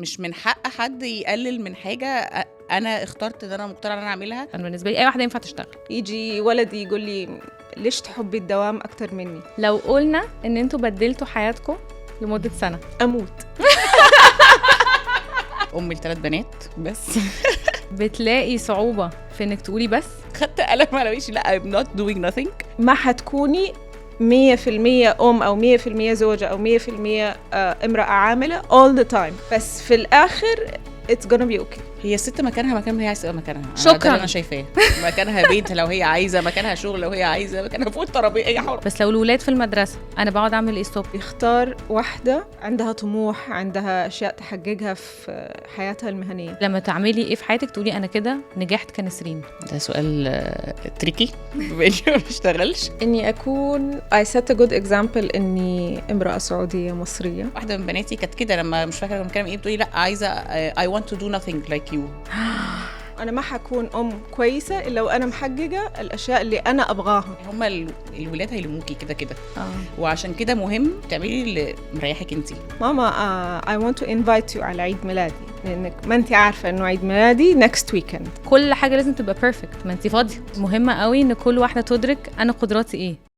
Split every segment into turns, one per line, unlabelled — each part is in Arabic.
مش من حق حد يقلل من حاجة أنا اخترت إن أنا مقتنعة إن أنا أعملها.
انا بالنسبه لي اي واحده ينفع تشتغل.
يجي ولدي يقول لي ليش تحبي الدوام أكتر مني؟
لو قلنا ان انتوا بدلتوا حياتكم لمده سنه
أموت.
أم ل3 بنات بس.
بتلاقي صعوبه في انك تقولي بس؟
خدت قلم على وشي. لا I'm not doing nothing.
ما حتكوني 100% أم أو 100% زوجة أو 100% امرأة عاملة all the time، بس في الآخر it's gonna be okay.
هي الست مكانها مكان ما هي عايزة تبقى مكانها.
شكراً.
ده اللي أنا شايفاه. مكانها بيت لو هي عايزة، مكانها شغل لو هي عايزة، مكانها فوق الترابيزة هي حرة.
بس لو الولاد في المدرسه انا بقعد اعمل ايه الصبح؟
يختار واحدة عندها طموح، عندها أشياء تحققها في حياتها المهنية.
لما تعملي ايه في حياتك تقولي انا كده نجحت كنسرين؟
ده سؤال تريكي بما إني ما بشتغلش.
إني أكون I set a good example إني امرأة سعودية مصرية.
واحدة من بناتي كانت كده لما مش فاكرة كنا بنتكلم إيه، بتقولي لا عايزة I want to do nothing like you.
أنا ما حكون أم كويسة إلا وأنا محققة الأشياء اللي أنا أبغاها.
هما الولاد هيلموكي كده كده،
اه
وعشان كده مهم تعملي اللي مريحك انتي.
ماما I want to invite you على عيد ميلادي، لأنك ما أنت عارفة إنه عيد ميلادي next weekend.
كل حاجه لازم تبقى بيرفكت، ما انت فاضيه. مهمه قوي ان كل واحده تدرك انا قدراتي ايه.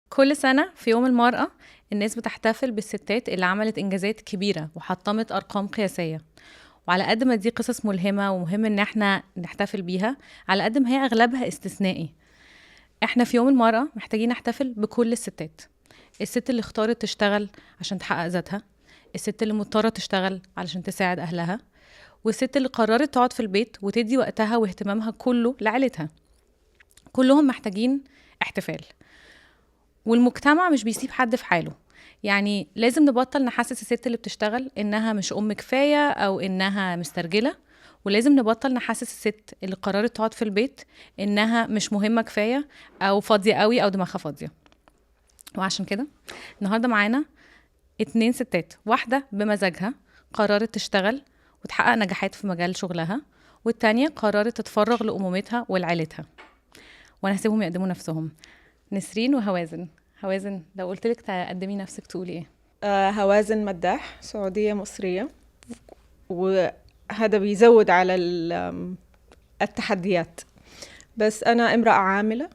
كل سنه في يوم المراه الناس بتحتفل بالستات اللي عملت انجازات كبيره وحطمت ارقام قياسيه، وعلى قد ما دي قصص ملهمه ومهم ان احنا نحتفل بيها، على قد ما هي اغلبها استثنائي. احنا في يوم المراه محتاجين نحتفل بكل الستات. الست اللي اختارت تشتغل عشان تحقق ذاتها، الست اللي مضطره تشتغل علشان تساعد اهلها، والست اللي قررت تقعد في البيت وتدي وقتها واهتمامها كله لعيلتها. كلهم محتاجين احتفال، والمجتمع مش بيسيب حد في حاله. يعني لازم نبطل نحسس الست اللي بتشتغل انها مش ام كفايه او انها مسترجله، ولازم نبطل نحسس الست اللي قررت تقعد في البيت انها مش مهمه كفايه او فاضيه قوي او دماغها فاضيه. وعشان كده النهارده معانا 2 ستات، واحده بمزاجها قررت تشتغل وتحقق نجاحات في مجال شغلها، والتانية قررت تتفرغ لأمومتها ولعيلتها. وانا هسيبهم يقدموا نفسهم. نسرين وهوازن. هوازن، لو قلت لك تقدمي نفسك تقولي ايه؟
هوازن مداح، سعودية مصرية، وهذا بيزود على التحديات. بس أنا امرأة عاملة،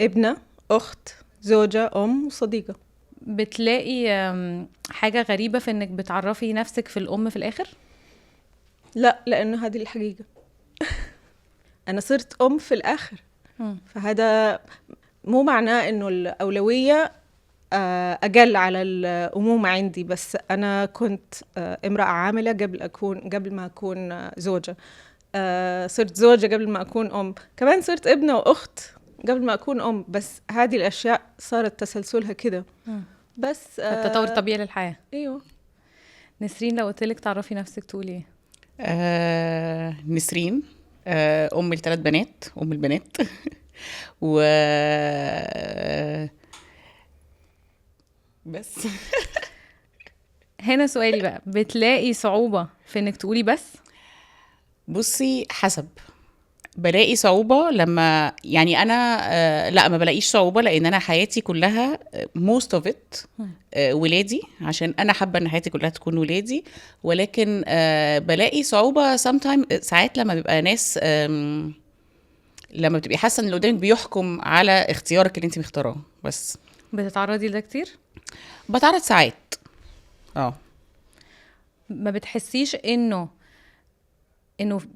ابنة، أخت، زوجة، أم وصديقة.
بتلاقي حاجة غريبة في انك بتعرفي نفسك في الأم في الآخر؟
لا، لأنه هذه الحقيقة. أنا صرت أم في الآخر. فهذا مو معناه إنه الأولوية أقل على الأمومة عندي، بس أنا كنت امرأة عاملة قبل ما أكون زوجة. صرت زوجة قبل ما أكون أم، كمان صرت ابنة وأخت قبل ما أكون أم. بس هذه الأشياء صارت تسلسلها كده. بس
التطور الطبيعي للحياة.
أيوه.
نسرين، لو قلت لك تعرفي نفسك تقولي ايه؟
نسرين أم ل3 بنات، أم البنات. و بس.
هنا سؤالي بقى، بتلاقي صعوبة في انك تقولي بس؟
بصي حسب. بلاقي صعوبة لما يعني أنا لا ما بلاقيش صعوبة، لأن أنا حياتي كلها most of it ولادي، عشان أنا حابة أن حياتي كلها تكون ولادي. ولكن بلاقي صعوبة sometimes ساعات لما بيبقى ناس لما بتبقي حاسة أن اللي قدامك بيحكم على اختيارك اللي انت مختاراه. بس
بتتعرضي لده كتير؟
بتعرض ساعات.
ما بتحسيش انه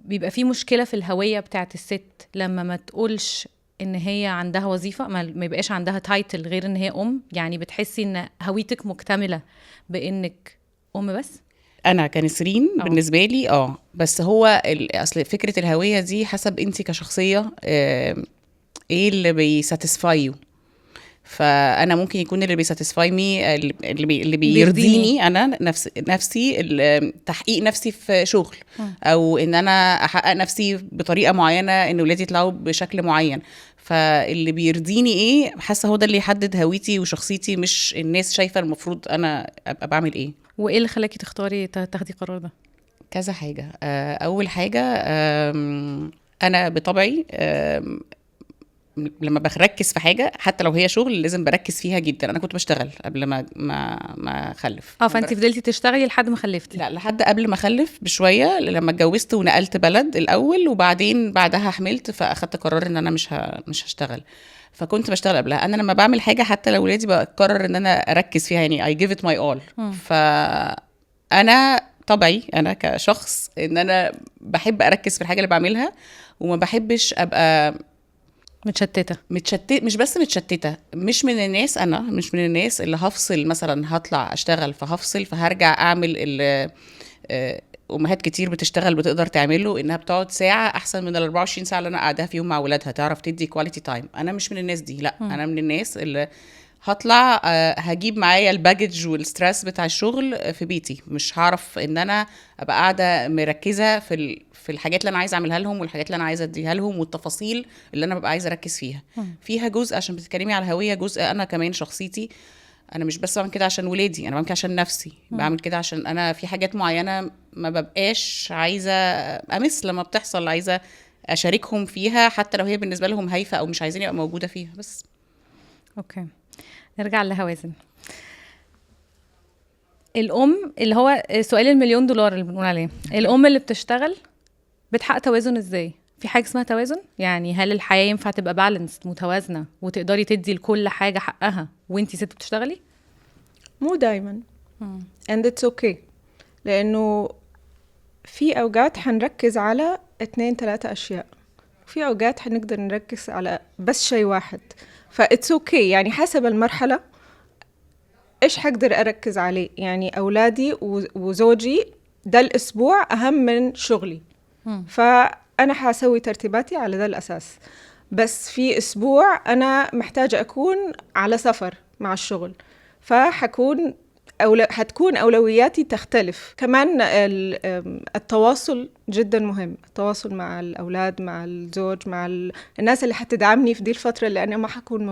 بيبقى في مشكلة في الهوية بتاعت الست لما ما تقولش ان هي عندها وظيفة، ما يبقاش عندها تايتل غير ان هي ام؟ يعني بتحسي ان هويتك مكتملة بانك ام بس؟
انا كنسرين بالنسبه لي بس هو اصل فكره الهويه دي حسب انت كشخصيه ايه اللي بيساتسفايو. فانا ممكن يكون اللي بيساتسفاي مي اللي بيرضيني انا نفسي تحقيق نفسي في شغل، او ان انا احقق نفسي بطريقه معينه ان ولادي يطلعوا بشكل معين. فاللي بيرضيني ايه حاسه هو ده اللي يحدد هويتي وشخصيتي، مش الناس شايفه المفروض انا ابقى بعمل ايه.
وايه اللي خلاكي تختاري تاخدي القرار ده؟
كذا حاجه. اول حاجه انا بطبعي لما بركز في حاجه حتى لو هي شغل لازم بركز فيها جدا. انا كنت بشتغل قبل ما اخلف.
فانت فضلتي تشتغلي لحد ما خلفتي؟
لا، لحد قبل ما اخلف بشويه، لما اتجوزت ونقلت بلد الاول وبعدين بعدها حملت، فاخدت قرار ان انا مش هشتغل. فكنت بشتغل قبلها. انا لما بعمل حاجه حتى لو ولادي بقرر ان انا اركز فيها، يعني I give it my all. فانا طبعي انا كشخص ان انا بحب اركز في الحاجه اللي بعملها، وما بحبش ابقى
متشتته.
مش بس متشتته، مش من الناس، انا مش من الناس اللي هفصل مثلا هطلع اشتغل فهفصل فهرجع اعمل امهات كتير بتشتغل بتقدر تعمله انها بتقعد ساعه احسن من ال 24 ساعه اللي انا قاعداها فيهم مع اولادها، تعرف تدي كواليتي تايم. انا مش من الناس دي، لا. انا من الناس اللي هطلع هجيب معايا الباجج والستريس بتاع الشغل في بيتي، مش هعرف ان انا ابقى قاعده مركزه في الحاجات اللي انا عايزه اعملها لهم والحاجات اللي انا عايزه اديها لهم والتفاصيل اللي انا ببقى عايزه اركز فيها جزء عشان بتتكلمي على الهويه، جزء انا كمان شخصيتي. انا مش بس بعمل كده عشان ولادي، انا بعمل كده عشان نفسي. بعمل كده عشان انا في حاجات معينه ما ببقاش عايزه امس لما بتحصل، عايزه اشاركهم فيها حتى لو هي بالنسبه لهم هايفه او مش عايزين يبقى موجوده فيها. بس
اوكي، نرجع لهوازن. الام اللي هو سؤال المليون دولار اللي بنقول عليه، الام اللي بتشتغل بتحقق توازن ازاي؟ في حاجه اسمها توازن؟ يعني هل الحياه ينفع تبقى بالانس متوازنه وتقدري تدي لكل حاجه حقها وانتي ست بتشتغلي؟
مو دايما and it's okay، لانه في اوقات حنركز على 2-3 اشياء، في اوقات حنقدر نركز على بس شيء واحد. فإتس اوكي، يعني حسب المرحله ايش حقدر اركز عليه. يعني اولادي وزوجي ده الاسبوع اهم من شغلي، فانا حاسوي ترتيباتي على ذا الاساس. بس في اسبوع انا محتاجه اكون على سفر مع الشغل، فحكون حتكون أولوياتي تختلف. كمان التواصل جدا مهم، التواصل مع الأولاد، مع الزوج، مع الناس اللي حتدعمني في دي الفترة اللي أنا ما حكون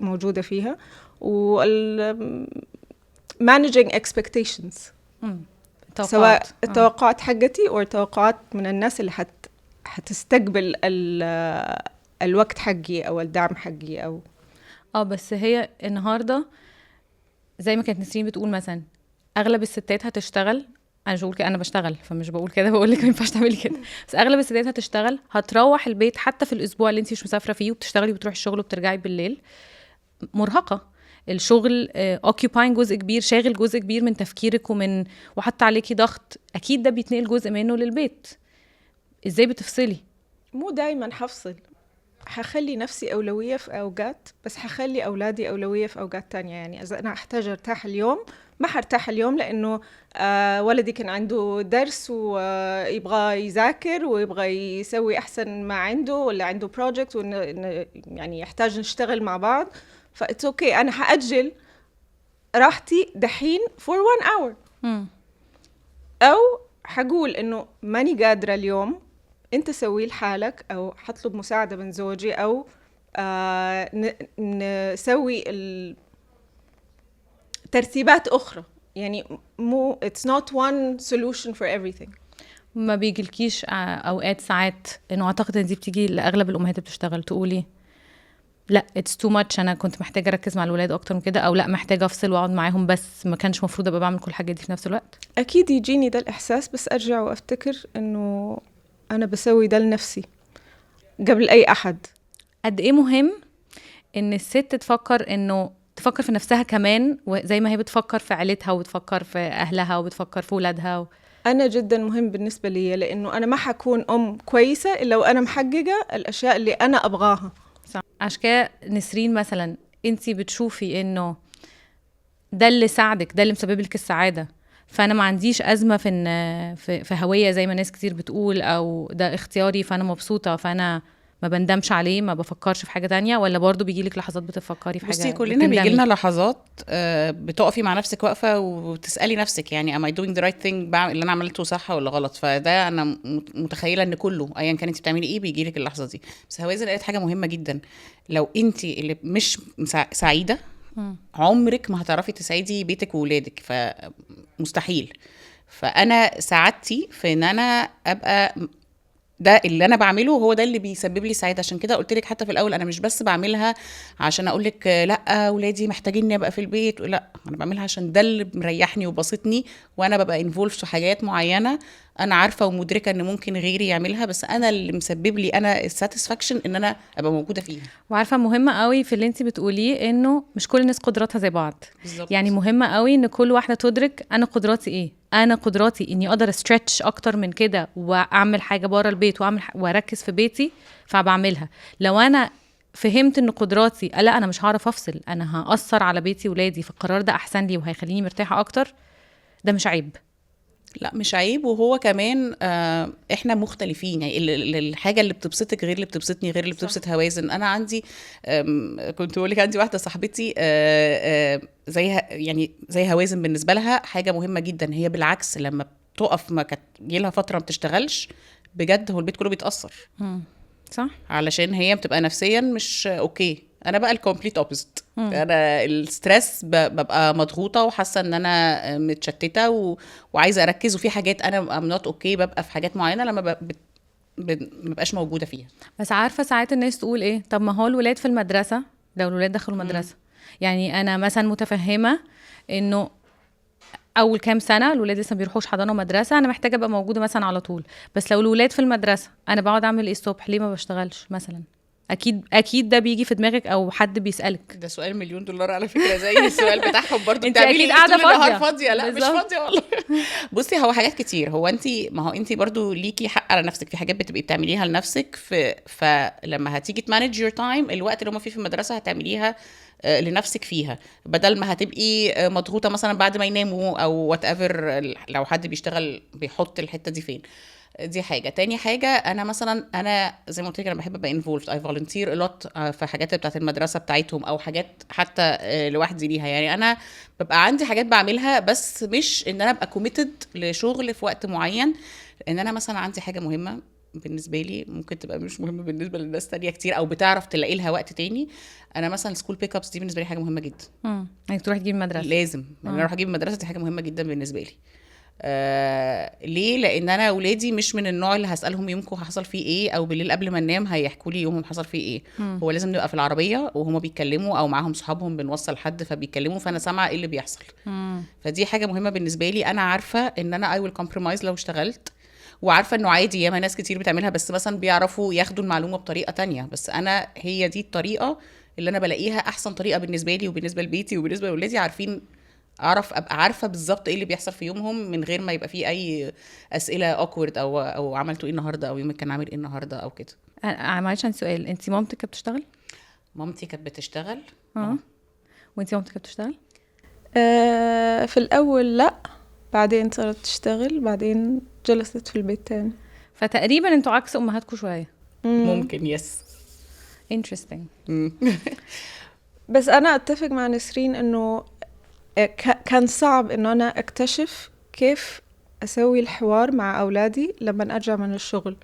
موجودة فيها. managing expectations، سواء التوقعات حقتي أو التوقعات من الناس اللي حتستقبل الوقت حقي أو الدعم حقي أو
بس هي النهارده زي ما كانت نسرين بتقول مثلا اغلب الستات هتشتغل. انا مش بقول كده، انا بشتغل فمش بقول كده، بقول لك ما ينفعش تعملي كده. بس اغلب الستات هتشتغل، هتروح البيت حتى في الاسبوع اللي انت مش مسافره فيه وبتشتغلي وبتروحي الشغل وبترجعي بالليل مرهقه. الشغل occupying جزء كبير، شاغل جزء كبير من تفكيرك وحتى عليكي ضغط، اكيد ده بيتنقل جزء منه للبيت. ازاي بتفصلي؟
مو دايما حفصل، حخلي نفسي أولوية في أوقات، بس حخلي أولادي أولوية في أوقات تانية. يعني إذا أنا أحتاج أرتاح اليوم ما حرتاح اليوم لأنه ولدي كان عنده درس ويبغى يذاكر ويبغى يسوي أحسن ما عنده، ولا عنده بروجكت يعني يحتاج نشتغل مع بعض. فإتس أوكي، أنا حأجل راحتي دحين for 1 hour. أو حقول إنه ماني قادرة اليوم، انت سوي لحالك، او حطلب مساعدة من زوجي، او نسوي ترتيبات اخرى. يعني مو it's not one solution for everything.
ما بيجيلكيش اوقات ساعات انه اعتقد ان دي بتيجي لاغلب الامهات اللي بتشتغل تقولي لا it's too much، انا كنت محتاجه اركز مع الولاد اكتر من كده، او لا محتاجه افصل واقعد معاهم بس ما كانش مفروض ابقى بعمل كل الحاجات دي في نفس الوقت؟
اكيد يجيني ده الاحساس، بس ارجع وافتكر انه أنا بسوي ده لنفسي قبل أي أحد.
قد إيه مهم إن الست تفكر في نفسها كمان، وزي ما هي بتفكر في عيلتها وبتفكر في أهلها وبتفكر في ولادها
أنا جدا مهم بالنسبة لي، لأنه أنا ما حكون أم كويسة إلا وأنا محققة الأشياء اللي أنا أبغاها.
عشان كده نسرين مثلا أنتي بتشوفي إنه ده اللي ساعدك، ده اللي مسبب لك السعادة، فانا ما عنديش ازمه في هويه زي ما ناس كتير بتقول، او ده اختياري فانا مبسوطه فانا ما بندمش عليه، ما بفكرش في حاجه تانية؟ ولا برضو بيجيلك لحظات بتفكري في حاجه؟
بصي، كلنا بيجيلنا لحظات بتقفي مع نفسك واقفه وتسالي نفسك يعني am I doing the right thing، اللي انا عملته صح ولا غلط. فده انا متخيله ان كله ايا كان انت بتعملي ايه بيجيلك اللحظه دي. بس هوازن قالت حاجه مهمه جدا، لو انت اللي مش سعيده عمرك ما هتعرفي تسعدي بيتك وولادك، فمستحيل. فانا سعادتي في ان انا ابقى ده اللي انا بعمله هو ده اللي بيسبب لي سعاده. عشان كده قلت لك حتى في الاول انا مش بس بعملها عشان اقول لك لا ولادي محتاجيني ابقى في البيت، لا انا بعملها عشان ده اللي مريحني وبسطني، وانا ببقى انفولف في حاجات معينه انا عارفه ومدركه ان ممكن غيري يعملها، بس انا اللي مسبب لي انا الساتسفاكشن ان انا ابقى موجوده فيها.
وعارفه مهمه قوي في اللي انت بتقوليه انه مش كل الناس قدراتها زي بعض.
بالظبط.
يعني مهمه قوي ان كل واحده تدرك انا قدراتي ايه. انا قدراتي اني اقدر استريتش اكتر من كده واعمل حاجه بره البيت واركز في بيتي فبعملها. لو انا فهمت ان قدراتي لا انا مش هعرف افصل، انا هاثر على بيتي ولادي، فالقرار ده احسن لي وهيخليني مرتاحه اكتر، ده مش عيب.
لا مش عيب. وهو كمان احنا مختلفين، يعني الحاجه اللي بتبسطك غير اللي بتبسطني غير اللي بتبسط هوازن. انا عندي كنت بقول لك عندي واحده صاحبتي زيها، يعني زي هوازن بالنسبه لها حاجه مهمه جدا. هي بالعكس لما بتقف ما كانت جيلها فتره ما بتشتغلش بجد هو البيت كله بيتاثر.
صح.
علشان هي بتبقى نفسيا مش اوكي. انا بقى الكومبليت اوبوزيت. انا الستريس ببقى مضغوطه وحاسه ان انا متشتته وعايزه اركز، وفي حاجات انا ام نوت اوكي ببقى في حاجات معينه لما مبقاش موجوده فيها.
بس عارفه ساعات الناس تقول ايه، طب ما هو الولاد في المدرسه، لو الولاد دخلوا المدرسه يعني انا مثلا متفهمه انه اول كام سنه الولاد لسه ما بيروحوش حضانه ومدرسه، انا محتاجه ابقى موجوده مثلا على طول. بس لو الولاد في المدرسه انا بقعد اعمل ايه الصبح؟ ليه ما بشتغلش مثلا؟ اكيد ده بيجي في دماغك او حد بيسالك.
ده سؤال مليون دولار على فكره، زي السؤال بتاعهم برضو.
انت اكيد قاعده
فاضيه. لا
بالزبط.
مش فاضيه والله. بصي هو حاجات كتير. هو انت ما هو انت برضو ليكي حق على نفسك في حاجات بتبقي بتعمليها لنفسك، فلما هتيجي تمانج يور تايم الوقت اللي هم فيه في المدرسه هتعمليها لنفسك فيها، بدل ما هتبقي مضغوطه مثلا بعد ما يناموا او وات ايفر. لو حد بيشتغل بيحط الحته دي فين. دي حاجه. تاني حاجه انا مثلا انا زي ما قلت لك انا بحب ابقى انفولفد. اي فولنتير الوت في حاجات بتاعه المدرسه بتاعتهم او حاجات حتى لوحدي ليها. يعني انا ببقى عندي حاجات بعملها بس مش ان انا ابقى كوميتد لشغل في وقت معين. ان انا مثلا عندي حاجه مهمه بالنسبه لي ممكن تبقى مش مهمه بالنسبه للناس تانية كتير او بتعرف تلاقي لها وقت تاني. انا مثلا سكول بيك ابس دي بالنسبه لي حاجه مهمه جدا.
انك تروح تجيب المدرسه
لازم ان انا اروح اجيب المدرسه، دي حاجه مهمه جدا بالنسبه لي. ليه؟ لان انا اولادي مش من النوع اللي هسالهم يومكم حصل فيه ايه، او بالليل قبل ما ننام هيحكوا لي يومهم حصل فيه ايه. هو لازم نبقى في العربيه وهما بيتكلموا او معاهم صحابهم بنوصل حد فبيتكلموا فانا سامعه ايه اللي بيحصل. فدي حاجه مهمه بالنسبه لي. انا عارفه ان انا اي ويل كومبرومايز لو اشتغلت، وعارفه انه عادي ياما ناس كتير بتعملها بس مثلا بيعرفوا ياخدوا المعلومه بطريقه تانية. بس انا هي دي الطريقه اللي انا بلاقيها احسن طريقه بالنسبه لي وبالنسبه لبيتي وبالنسبه لاولادي. عارفين ابقى عارفه بالظبط ايه اللي بيحصل في يومهم من غير ما يبقى فيه اي اسئله اوكورد او عملتوا ايه النهارده او يومك كان عامل ايه النهارده او كده.
معلش عندي سؤال، انت مامتك كانت بتشتغل؟
مامتي كانت بتشتغل.
وانت مامتك كانت بتشتغل؟
في الاول لا، بعدين صارت تشتغل، بعدين جلست في البيت تاني.
فتقريبا انتوا عكس امهاتكم شويه.
ممكن. يس.
interesting.
بس انا اتفق مع نسرين انه كان صعب انه انا اكتشف كيف اسوي الحوار مع اولادي لما ارجع من الشغل.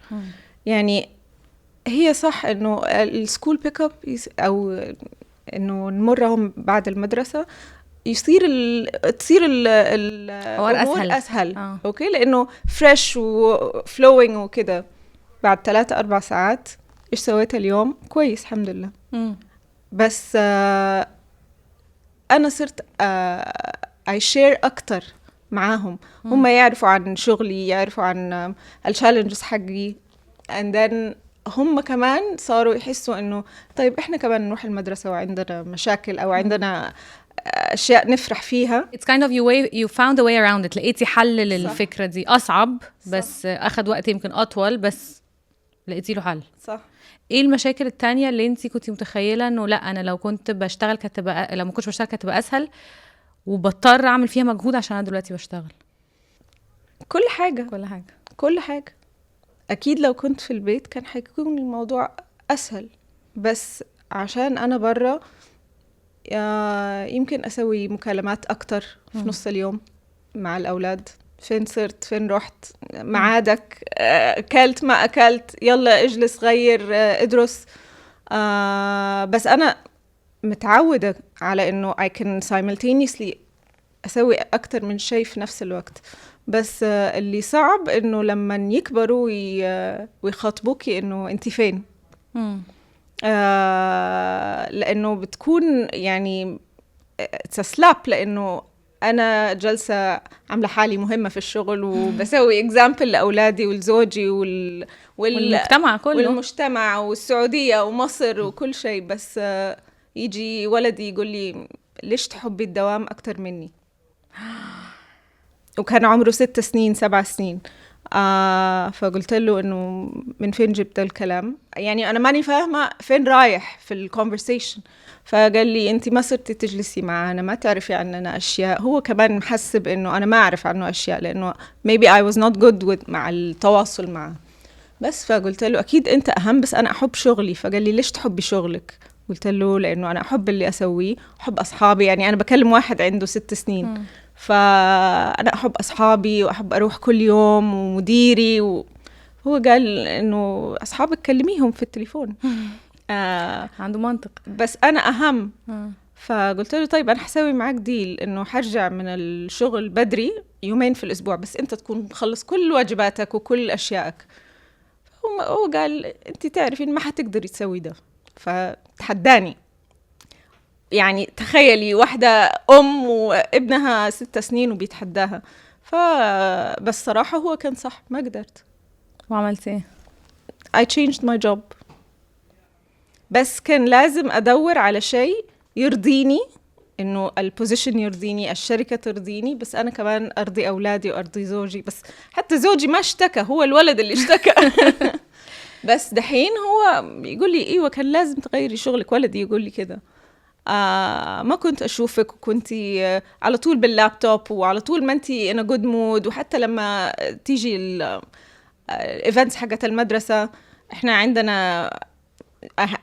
يعني هي صح انه السكول بيك اب او انه نمرهم بعد المدرسة تصير الامور اسهل. اوكي، لانه فريش وفلوينج وكده. بعد 3-4 ساعات ايش سويت اليوم؟ كويس الحمد لله. بس انا صرت I share اكتر معاهم. هم يعرفوا عن شغلي، يعرفوا عن التشالنجز حقي، and then هم كمان صاروا يحسوا انه طيب احنا كمان نروح المدرسة وعندنا مشاكل او عندنا اشياء نفرح فيها.
It's kind of you found a way around it. لقيتي حل للفكرة دي. اصعب بس اخد وقت يمكن اطول، بس لقيتي له حل.
صح.
ايه المشاكل التانية اللي انتي كنتي متخيلة انه لا انا لو كنت بشتغل كانت تبقى، لو ما كنتش بشتغل كانت تبقى اسهل وبضطر اعمل فيها مجهود عشان انا دلوقتي بشتغل؟
كل حاجة اكيد لو كنت في البيت كان حيكون الموضوع اسهل، بس عشان انا برا يمكن اسوي مكالمات اكتر في نص اليوم مع الاولاد. فين صرت، فين رحت، معادك، اكلت ما اكلت، يلا اجلس غير، ادرس. بس انا متعودة على انه I can simultaneously اسوي اكتر من شيء في نفس الوقت. بس اللي صعب انه لما يكبروا ويخاطبوكي انه انت فين. لانه بتكون يعني تسلاب، لانه انا جلسه عامله حالي مهمه في الشغل وبسوي اكزامبل لاولادي ولزوجي
والمجتمع كله
والمجتمع والسعوديه ومصر وكل شيء، بس يجي ولدي يقول لي ليش تحبي الدوام اكتر مني؟ وكان عمره 6 سنين 7 سنين. فقلت له انه من فين جبت الكلام، يعني انا ماني فاهمه فين رايح في الكونفرسيشن. فقال لي انت ما صرتي تجلسي معانا، ما تعرفي عننا اشياء. هو كمان محسب انه انا ما اعرف عنه اشياء، لانه maybe I was not good with مع التواصل معه. بس فقلت له اكيد انت اهم، بس انا احب شغلي. فقال لي ليش تحبي شغلك؟ قلت له لانه انا احب اللي اسويه، احب اصحابي. يعني انا بكلم واحد عنده 6 سنين فأنا أحب أصحابي وأحب أروح كل يوم ومديري هو قال إنه أصحابك كلميهم في التليفون.
عنده منطق،
بس أنا أهم. فقلت له طيب أنا حسوي معاك ديل إنه حرجع من الشغل بدري 2 يوم في الأسبوع، بس أنت تكون مخلص كل واجباتك وكل أشيائك. هو قال أنت تعرفين ما حتقدري تسوي ده، فتحداني. يعني تخيلي واحدة وابنها 6 سنين وبيتحداها. بس صراحة هو كان صح، ما قدرت.
وعملت ايه؟
I changed my job. بس كان لازم أدور على شيء يرضيني، إنه البوزيشن يرضيني، الشركة ترضيني، بس أنا كمان أرضي أولادي وأرضي زوجي. بس حتى زوجي ما اشتكى، هو الولد اللي اشتكى. بس دحين هو يقول لي إيوه كان لازم تغيري شغلك. ولدي يقول لي كده. ما كنت أشوفك وكنتي على طول باللابتوب وعلى طول ما أنتي in a good mood. وحتى لما تيجي الإيفنتس حقت المدرسة، إحنا عندنا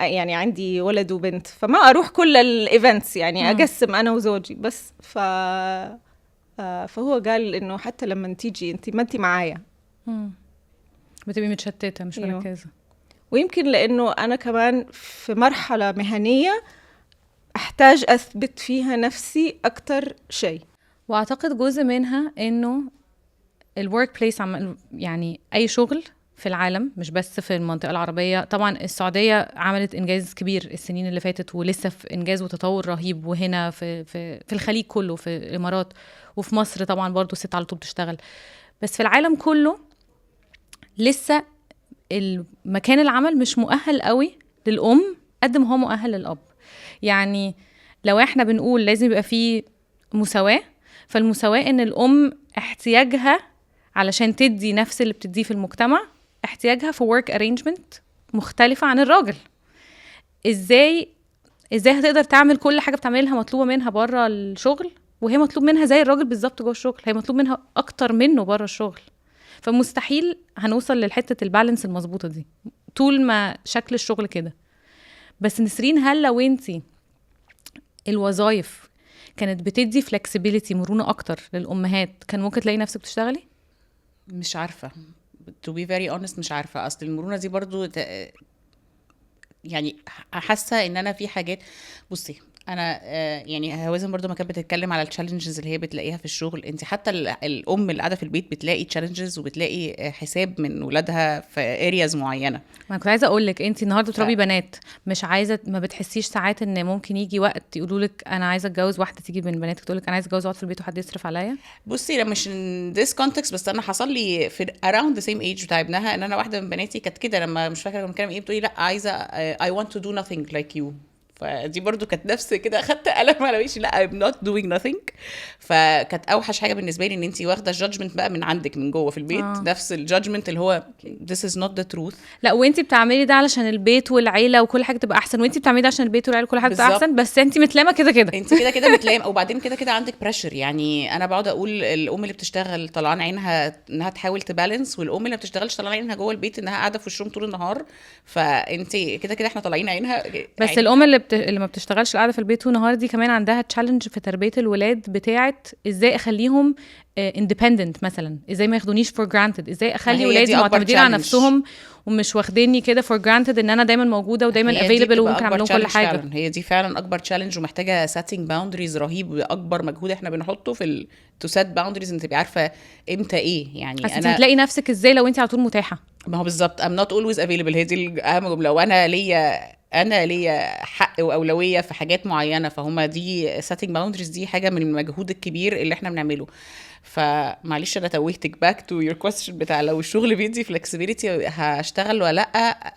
يعني عندي ولد وبنت، فما أروح كل الإيفنتس، يعني أقسم أنا وزوجي بس. فهو قال إنه حتى لما تيجي أنتي ما أنتي معايا،
بتبقي متشتتة مش مركزة.
ويمكن لأنه أنا كمان في مرحلة مهنية أحتاج أثبت فيها نفسي أكتر شيء.
وأعتقد جزء منها إنه الورك بليس، يعني أي شغل في العالم مش بس في المنطقة العربية. طبعا السعودية عملت إنجاز كبير السنين اللي فاتت، ولسه في إنجاز وتطور رهيب. وهنا في الخليج كله، في الإمارات وفي مصر طبعا برضو الست على طول بتشتغل. بس في العالم كله لسه المكان العمل مش مؤهل قوي للأم قد ما هو مؤهل للأب. يعني لو احنا بنقول لازم يبقى فيه مساواة، فالمساواة ان الام احتياجها علشان تدي نفس اللي بتديه في المجتمع، احتياجها في work arrangement مختلفة عن الراجل. ازاي هتقدر تعمل كل حاجة بتعملها مطلوبة منها برا الشغل وهي مطلوب منها زي الراجل بالظبط جوه الشغل؟ هي مطلوب منها اكتر منه برا الشغل. فمستحيل هنوصل للحتة البالانس المظبوطة دي طول ما شكل الشغل كده. بس نسرين، هل لو انتي الوظائف كانت بتدي flexibility، مرونة أكتر للأمهات، كان ممكن تلاقي نفسك بتشتغلي؟
مش عارفة to be very honest، مش عارفة. أصل المرونة دي برضو يعني حاسة إن أنا في حاجات. بصي انا يعني هوازن برضو ما كانت بتتكلم على التشالنجز اللي هي بتلاقيها في الشغل. انت حتى الام اللي قاعده في البيت بتلاقي تشالنجز وبتلاقي حساب من ولادها في ارياز معينه.
ما كنت عايزه اقول لك، انت النهارده بتربي بنات، مش عايزه، ما بتحسيش ساعات ان ممكن يجي وقت يقولوا لك انا عايزه اتجوز؟ واحده تيجي من بناتك تقول لك انا عايزه اتجوز واقعد في البيت وحد يصرف عليا.
بصي لا، مش in this context، بس انا حصل لي في around the same age بتاع ابنها ان انا واحده من بناتي كانت كده، لما مش فاكره بنتكلم ايه، بتقولي لا عايزه I want to do nothing like you. فدي برضو كانت نفس كده، اخدت قلم على وشي، لا I'm not doing nothing. فكانت اوحش حاجه بالنسبه لي ان انتي واخده الجادجمنت بقى من عندك من جوه في البيت. نفس الجادجمنت اللي هو this is not the truth.
لا، وانتي بتعملي ده علشان البيت والعيله وكل حاجه تبقى احسن، وانتي بتعملي ده عشان البيت والعيله وكل حاجه تبقى احسن، بس انتي متلامه كده
انت كده متلامه. وبعدين كده عندك بريشر. يعني انا بقعد اقول الام اللي بتشتغل طلعان عينها انها تحاول تبالانس، والام اللي بتشتغلش طلعان عينها جوه البيت انها قاعده في وشهم طول النهار. فانت كده احنا طالعين عينها.
بس الام اللي ما بتشتغلش قاعده في البيت طول النهار دي كمان عندها تشالنج في تربيه الولاد، بتاعه ازاي اخليهم independent مثلا، ازاي ما ياخدونيش for granted، ازاي
ما
اخلي
هي
ولادي
دي أكبر
معتمدين على
challenge.
نفسهم ومش واخديني كده for granted ان انا دايما موجوده ودايما
هي دي
available
بتبقى
وممكن اعمل
أكبر
لهم كل
challenge
حاجه.
فعلا. هي دي فعلا اكبر تشالنج ومحتاجه setting boundaries رهيب. اكبر مجهود احنا بنحطه في to set boundaries، انت تبقي عارفه امتى ايه. يعني
بس انت
انا
هتلاقي نفسك ازاي لو انت على طول متاحه؟
ما هو بالظبط I'm not always available. هي دي اهم جمله. وانا ليا حق واولويه في حاجات معينه، فهم دي setting boundaries. دي حاجه من المجهود الكبير اللي احنا بنعمله. فمعلش انا توهتك back to your question بتاع لو الشغل بيدي flexibility هشتغل ولا لا.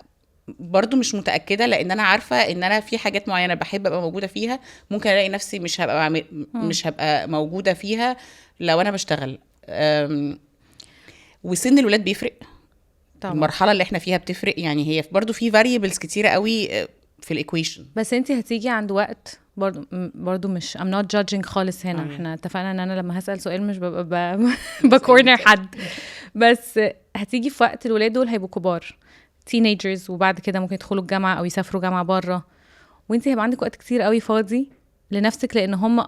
برضو مش متأكدة، لأن أنا عارفة إن أنا في حاجات معينة بحب أبقى موجودة فيها، ممكن ألاقي نفسي مش هبقى موجودة فيها لو أنا بشتغل. وسن الولاد بيفرق
طبعا.
المرحلة اللي احنا فيها بتفرق. يعني هي برضو في variables كتيرة قوي في الإيكويشن.
بس انت هتيجي عند وقت برضو مش I'm not judging خالص هنا. احنا اتفقنا ان انا لما هسأل سؤال مش ببقى بكورنر حد، بس هتيجي في وقت الولاد دول هيبقوا كبار teenagers، وبعد كده ممكن يدخلوا الجامعة او يسافروا جامعة بره، وانت هيبقى عندك وقت كتير قوي فاضي لنفسك، لان هم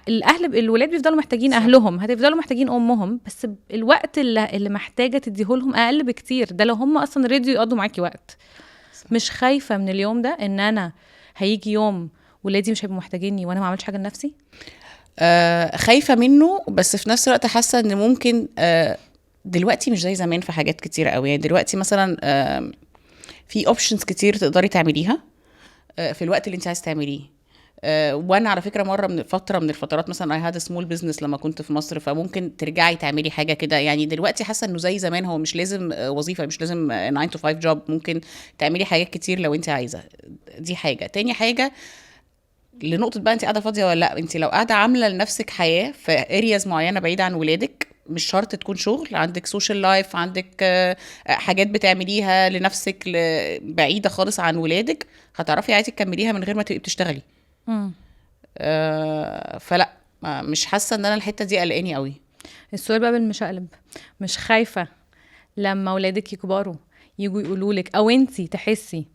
الولاد بيفضلوا محتاجين اهلهم، هتفضلوا محتاجين امهم، بس الوقت اللي محتاجه تديهولهم اقل بكتير. ده لو هم اصلا ريديو يقضوا معاكي وقت. مش خايفه من اليوم ده ان انا هيجي يوم ولادي مش هيبقوا محتاجيني وانا ما عملتش حاجه لنفسي؟
خايفه منه، بس في نفس الوقت حاسه ان ممكن دلوقتي مش زي زمان في حاجات كتيره قوي. يعني دلوقتي مثلا في اوبشنز كتير تقدري تعمليها في الوقت اللي انت عايز تعمليه. وانا على فكره مره من فتره من الفترات مثلا I had a small business لما كنت في مصر، فممكن ترجعي تعملي حاجه كده. يعني دلوقتي حاسه انه زي زمان، هو مش لازم وظيفه، مش لازم 9 to 5 job، ممكن تعملي حاجات كتير لو انت عايزه. دي حاجه. تاني حاجه لنقطه بقى، انت قاعده فاضيه ولا لا. انت لو قاعده عامله لنفسك حياه في ارياز معينه بعيده عن ولادك، مش شرط تكون شغل، عندك سوشيال لايف، عندك حاجات بتعمليها لنفسك بعيده خالص عن ولادك، هتعرفي عادي تكمليها من غير ما تبقي بتشتغلي. فلا مش حاسه ان انا الحته دي قلقاني قوي.
السؤال بقى بالمشقلب، مش خايفه لما ولادك يكبروا يجوا يقولوا لك او انتي تحسي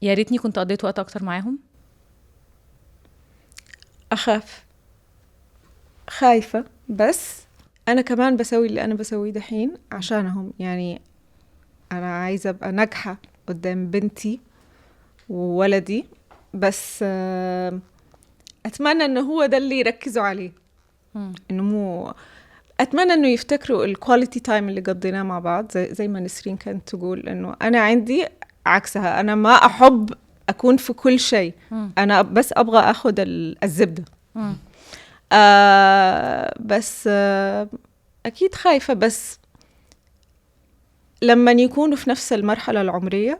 يا ريتني كنت قضيت وقت اكتر معاهم؟
اخاف، خايفه، بس انا كمان بسوي اللي انا بسويه دحين عشانهم. يعني انا عايزه ابقى ناجحه قدام بنتي وولدي، بس اتمنى انه هو ده اللي يركزوا عليه. انه مو اتمنى انه يفتكروا الكواليتي تايم اللي قضيناه مع بعض، زي ما نسرين كانت تقول، انه انا عندي عكسها. انا ما احب اكون في كل شيء، انا بس ابغى اخذ الزبده. بس اكيد خايفه، بس لما يكونوا في نفس المرحله العمريه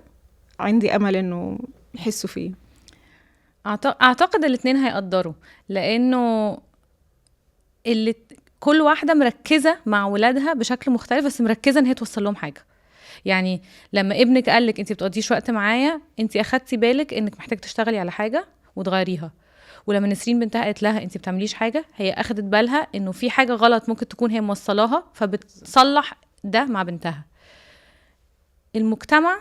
عندي امل انه يحسوا فيه.
اعتقد الاثنين هيقدروا، لانه كل واحده مركزه مع ولادها بشكل مختلف، بس مركزه ان هي توصل لهم حاجه. يعني لما ابنك قالك انت بتقضيش وقت معايا، انت اخدتي بالك انك محتاج تشتغلي على حاجه وتغيريها. ولما نسرين بنتها قالت لها انت بتعمليش حاجه، هي اخدت بالها انه في حاجه غلط ممكن تكون هي موصلاها، فبتصلح ده مع بنتها. المجتمع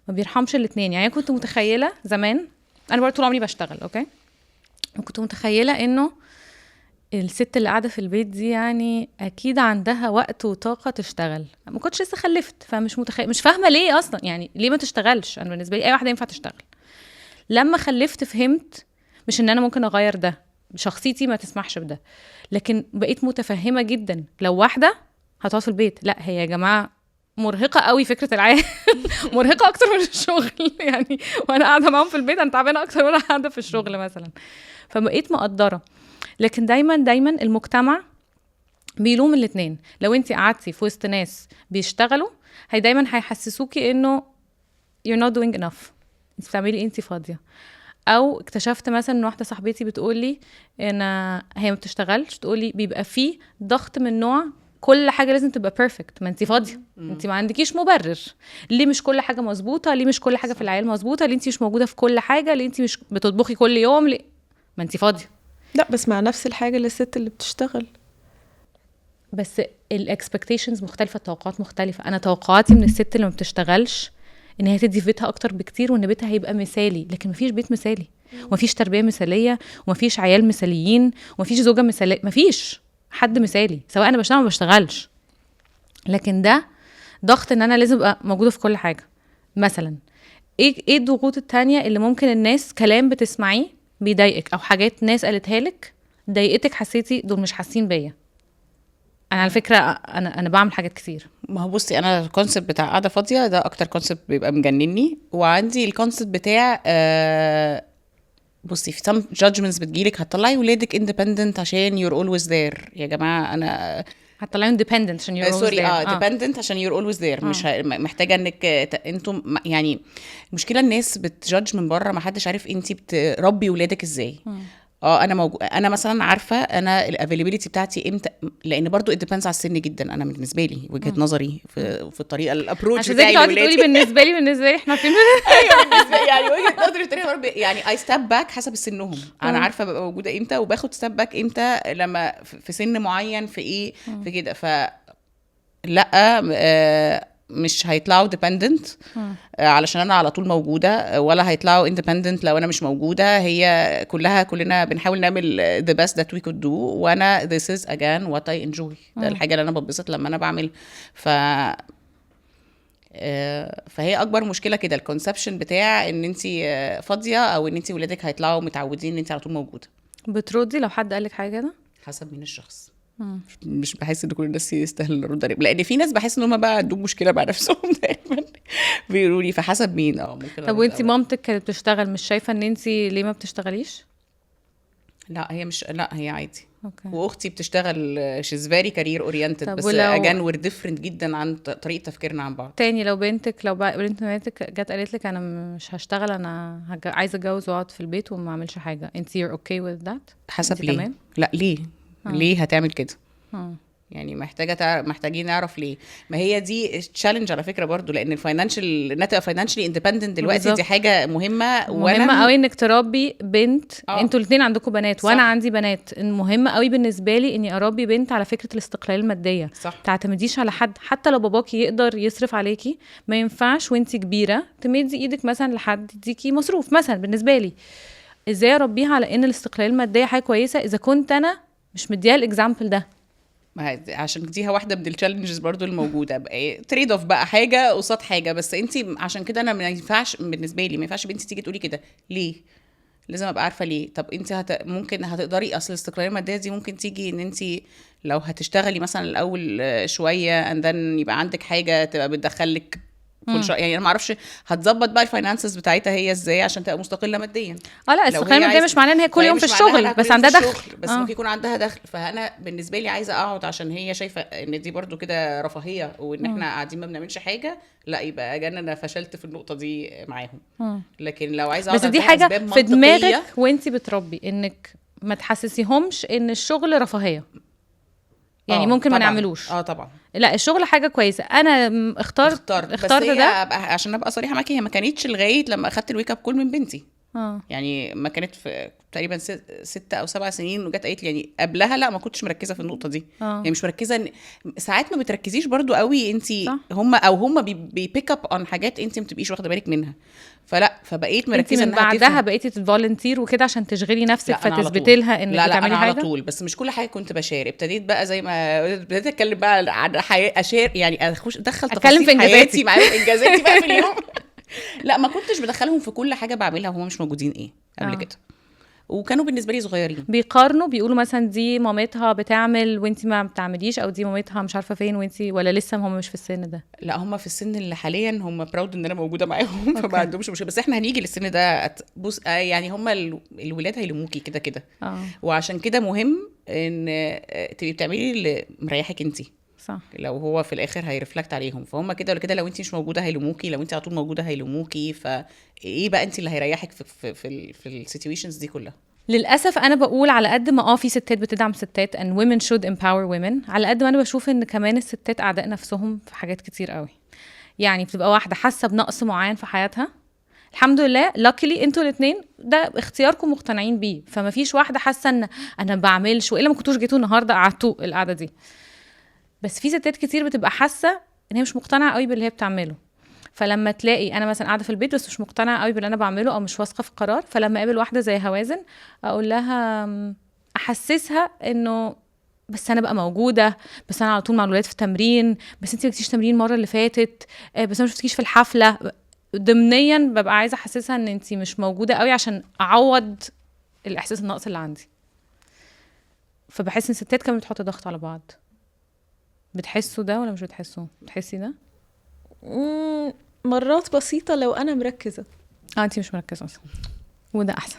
ما بيرحمش الاثنين. يعني كنت متخيله زمان، انا برضه طول عمري بشتغل اوكي، وكنت متخيله انه الست اللي قاعده في البيت دي يعني اكيد عندها وقت وطاقه تشتغل. ما كنتش لسه خلفت، فمش مش فاهمه ليه اصلا، يعني ليه ما تشتغلش. انا بالنسبه لي اي واحده ينفع تشتغل. لما خلفت فهمت مش ان انا ممكن اغير ده، شخصيتي ما تسمحش بده، لكن بقيت متفهمه جدا لو واحده هتقعد في البيت. لا هي يا جماعه مرهقه قوي فكره العيال مرهقه اكتر من الشغل يعني، وانا قاعده معاهم في البيت انا تعبانه اكتر وانا قاعده في الشغل مثلا. فبقيت مقدره. لكن دايما المجتمع بيلوم الاثنين. لو انت قعدتي في وسط ناس بيشتغلوا، هي دايما هيحسسوكي انه you're not doing enough، انت بتعملي انت فاضيه. او اكتشفت مثلا ان واحده صاحبتي بتقولي ان هي ما بتشتغلش، تقولي بيبقى فيه ضغط من نوع كل حاجه لازم تبقى بيرفكت. ما انت فاضيه، انت ما عندكيش مبرر ليه مش كل حاجه مظبوطه، ليه مش كل حاجه في العيال مظبوطه، ليه انت مش موجوده في كل حاجه، ليه انت مش بتطبخي كل يوم، ليه ما انت فاضيه.
لا بس مع نفس الحاجه للست اللي بتشتغل،
بس الاكسبكتيشنز مختلفه، التوقعات مختلفه. انا توقعاتي من الست اللي ما بتشتغلش ان هي تدي في بيتها اكتر بكتير، وان بيتها هيبقى مثالي. لكن مفيش بيت مثالي، ومفيش تربيه مثاليه، ومفيش عيال مثاليين، ومفيش زوجه مثاليه، مفيش. حد مثالي، سواء انا بشتغل ما بشتغلش، لكن ده ضغط ان انا لازم ابقى موجوده في كل حاجه. مثلا ايه الضغوط التانية اللي ممكن الناس كلام بتسمعيه بيضايقك، او حاجات ناس قالتها لك ضايقتك، حسيتي دول مش حاسين بيا؟ انا على فكره انا بعمل حاجات كتير.
ما هو بصي، انا الكونسيبت بتاع قاعده فاضيه ده اكتر كونسيبت بيبقى مجنني، وعندي الكونسيبت بتاع بصي، في some judgments بتجيلك هتطلعي ولادك independent عشان you're always there. يا جماعه انا
هتطلعي independent عشان you're always
سوري
there.
dependent عشان you're always there. مش محتاجه انك انتم يعني المشكله الناس بتجادج من بره، ما حدش عارف انت بتربي ولادك ازاي. انا مثلا عارفه انا الافيلابيلتي بتاعتي امتى، لان برضو it depends على السن جدا. انا بالنسبه لي وجهه نظري في الطريقه الابروتش بتاعي
عشان تقولي بالنسبه لي احنا فين.
ايوه بالنسبه يعني وجهه نظري الطريقه يعني اي ستيب باك حسب سنهم. انا عارفه ببقى موجوده امتى، وباخد ستيب باك امتى لما في سن معين في ايه في كده. لا مش هيطلعوا dependent علشان انا على طول موجوده، ولا هيطلعوا independent لو انا مش موجوده. هي كلنا بنحاول نعمل the best that we could do، وانا this is again what I enjoy. ده الحاجه اللي انا ببسط لما انا بعمل. فهي اكبر مشكله كده الكونسبشن بتاع ان انت فاضيه، او ان انت ولادك هيطلعوا متعودين ان انت على طول موجوده.
بتردي لو حد قالك حاجه كده؟
حسب مين الشخص. مش بحس ان كل الناس يستاهل الرد عليهم، لان في ناس بحس ان هم بقى عندهم مشكله مع نفسهم دايما بيقولوا لي. فحسب مين ممكن.
طب وانتي مامتك كانت بتشتغل، مش شايفه ان انتي ليه ما بتشتغليش؟
لا هي مش، لا هي عادي.
أوكي.
واختي بتشتغل she's very career oriented، بس again we're different جدا عن طريقه تفكيرنا عن بعض.
تاني لو بنت مامتك جت قالت لك انا مش هشتغل، انا عايزه اتجوز واقعد في البيت وما اعملش حاجه، انتي you're okay with that؟
حسب ليه تمام؟ لا ليه ليه هتعمل كده؟ يعني محتاجين نعرف ليه. ما هي دي تشالنج على فكره برضو، لان الفاينانشال نتبقى فاينانشالي اندبندنت دلوقتي بالزبط. دي حاجه مهمه
قوي انك تربي بنت. انتوا الاثنين عندكم بنات وانا عندي بنات. مهم قوي بالنسبه لي اني اربي بنت على فكره الاستقلال الماديه. تعتمديش على حد، حتى لو باباكي يقدر يصرف عليكي ما ينفعش وانت كبيره تمدي ايدك مثلا لحد يديكي مصروف مثلا. بالنسبه لي ازاي اربيها على ان الاستقلال الماديه حاجه كويسه اذا كنت انا مش مديها الاكزامبل ده؟
عشان دي واحده من التشالنجز برضو الموجوده بقى، تريد اوف بقى، حاجه قصاد حاجه. بس انت عشان كده انا ما ينفعش بالنسبه لي، ما ينفعش بنتي تيجي تقولي كده ليه. لازم ابقى عارفه ليه. طب انت ممكن هتقدري، اصل الاستقلاليه الماديه دي ممكن تيجي ان انت لو هتشتغلي مثلا الاول شويه and then يبقى عندك حاجه تبقى بتدخلك كل شويه. يعني انا ما اعرفش هتظبط بقى الفاينانسز بتاعتها هي ازاي عشان تبقى مستقله ماديا.
لا الاستقلال الماديه مش معناه ان هي كل يوم في الشغل بس عندها دخل،
بس ممكن يكون عندها دخل. فانا بالنسبه لي عايزه اقعد عشان هي شايفه ان دي برضو كده رفاهيه وان احنا قاعدين ما بنعملش حاجه. لا يبقى انا فشلت في النقطه دي معاهم. لكن لو عايزه
بس دي حاجه في دماغك وانت بتربي انك ما تحسسيهمش ان الشغل رفاهيه. يعني ممكن ما نعملوش.
طبعا
لا الشغل حاجه كويسه. انا اخترت
ده عشان ابقى صريحه معاكي، هي ما كانتش لغايه لما اخدت الويك اب كول من بنتي. يعني ما كانت في تقريبا 6 أو 7 سنين وجت قالت لي. يعني قبلها لا ما كنتش مركزه في النقطه دي. يعني مش مركزه ساعات ما بتركزيش برضو قوي انت. هم بيبيك اب اون حاجات انت ما بتبقيش واخده بالك منها. فبقيت مركزه
من بعدها بقيتي تفولنتير وكده عشان تشغلي نفسك فتثبتي لها انك بتعملي حاجه.
على طول، بس مش كل حاجه كنت بشارك. ابتديت بقى زي ما بدأت اتكلم بقى عن اشار، يعني ادخل تفاصيل حياتي معاهم، انجازاتي بقى في اليوم. لا ما كنتش بدخلهم في كل حاجه بعملها وهم مش موجودين قبل كده. وكانوا بالنسبه لي صغيرين
بيقارنوا، بيقولوا مثلا دي مامتها بتعمل وانتي ما بتعمليش، او دي مامتها مش عارفه فين وانتي، ولا لسه هم مش في السن ده؟
لا هم في السن اللي حاليا هم براود ان انا موجوده معاهم. فما عندهمش مشكله. بس احنا هنيجي للسن ده بص يعني هم الولاد هيلموكي كده كده. وعشان كده مهم ان تبقي بتعملي اللي مريحك انتي.
صح.
لو هو في الاخر هيرفلكت عليهم، فهم كده ولا كده. لو انت مش موجوده هيلوموكي، لو انت على طول موجوده هيلوموكي. فايه بقى انت اللي هيريحك في السيتويشنز دي كلها؟
للاسف انا بقول على قد ما في ستات بتدعم ستات and women should empower women، على قد ما انا بشوف ان كمان الستات اعداء نفسهم في حاجات كتير قوي. يعني بتبقى واحده حاسه بنقص معين في حياتها، الحمد لله luckily انتوا الاثنين ده اختياركم مقتنعين بيه، فما فيش واحده حاسه ان انا بعملش والا ما كنتوش جيتوا النهارده قعدتوا القعده دي. بس في ستات كتير بتبقى حاسه ان هي مش مقتنعه قوي باللي هي بتعمله. فلما تلاقي انا مثلا قاعده في البيت بس مش مقتنعه قوي باللي انا بعمله او مش واثقه في القرار، فلما اقابل واحده زي هوازن اقول لها، احسسها انه بس انا بقى موجوده، بس انا على طول مع الولاد في تمرين، بس انت ما جيتيش تمرين المره اللي فاتت، بس انا ما شفتكيش في الحفله. ضمنيا ببقى عايزه احسسها ان انت مش موجوده قوي عشان اعوض الاحساس الناقص اللي عندي. فبحس ان الستات كمان بتحط ضغط على بعض. بتحسوا ده ولا مش بتحسوا؟ بتحسي ده؟
مرات بسيطة لو أنا مركزة.
انتي مش مركزة اصلا، وده احسن.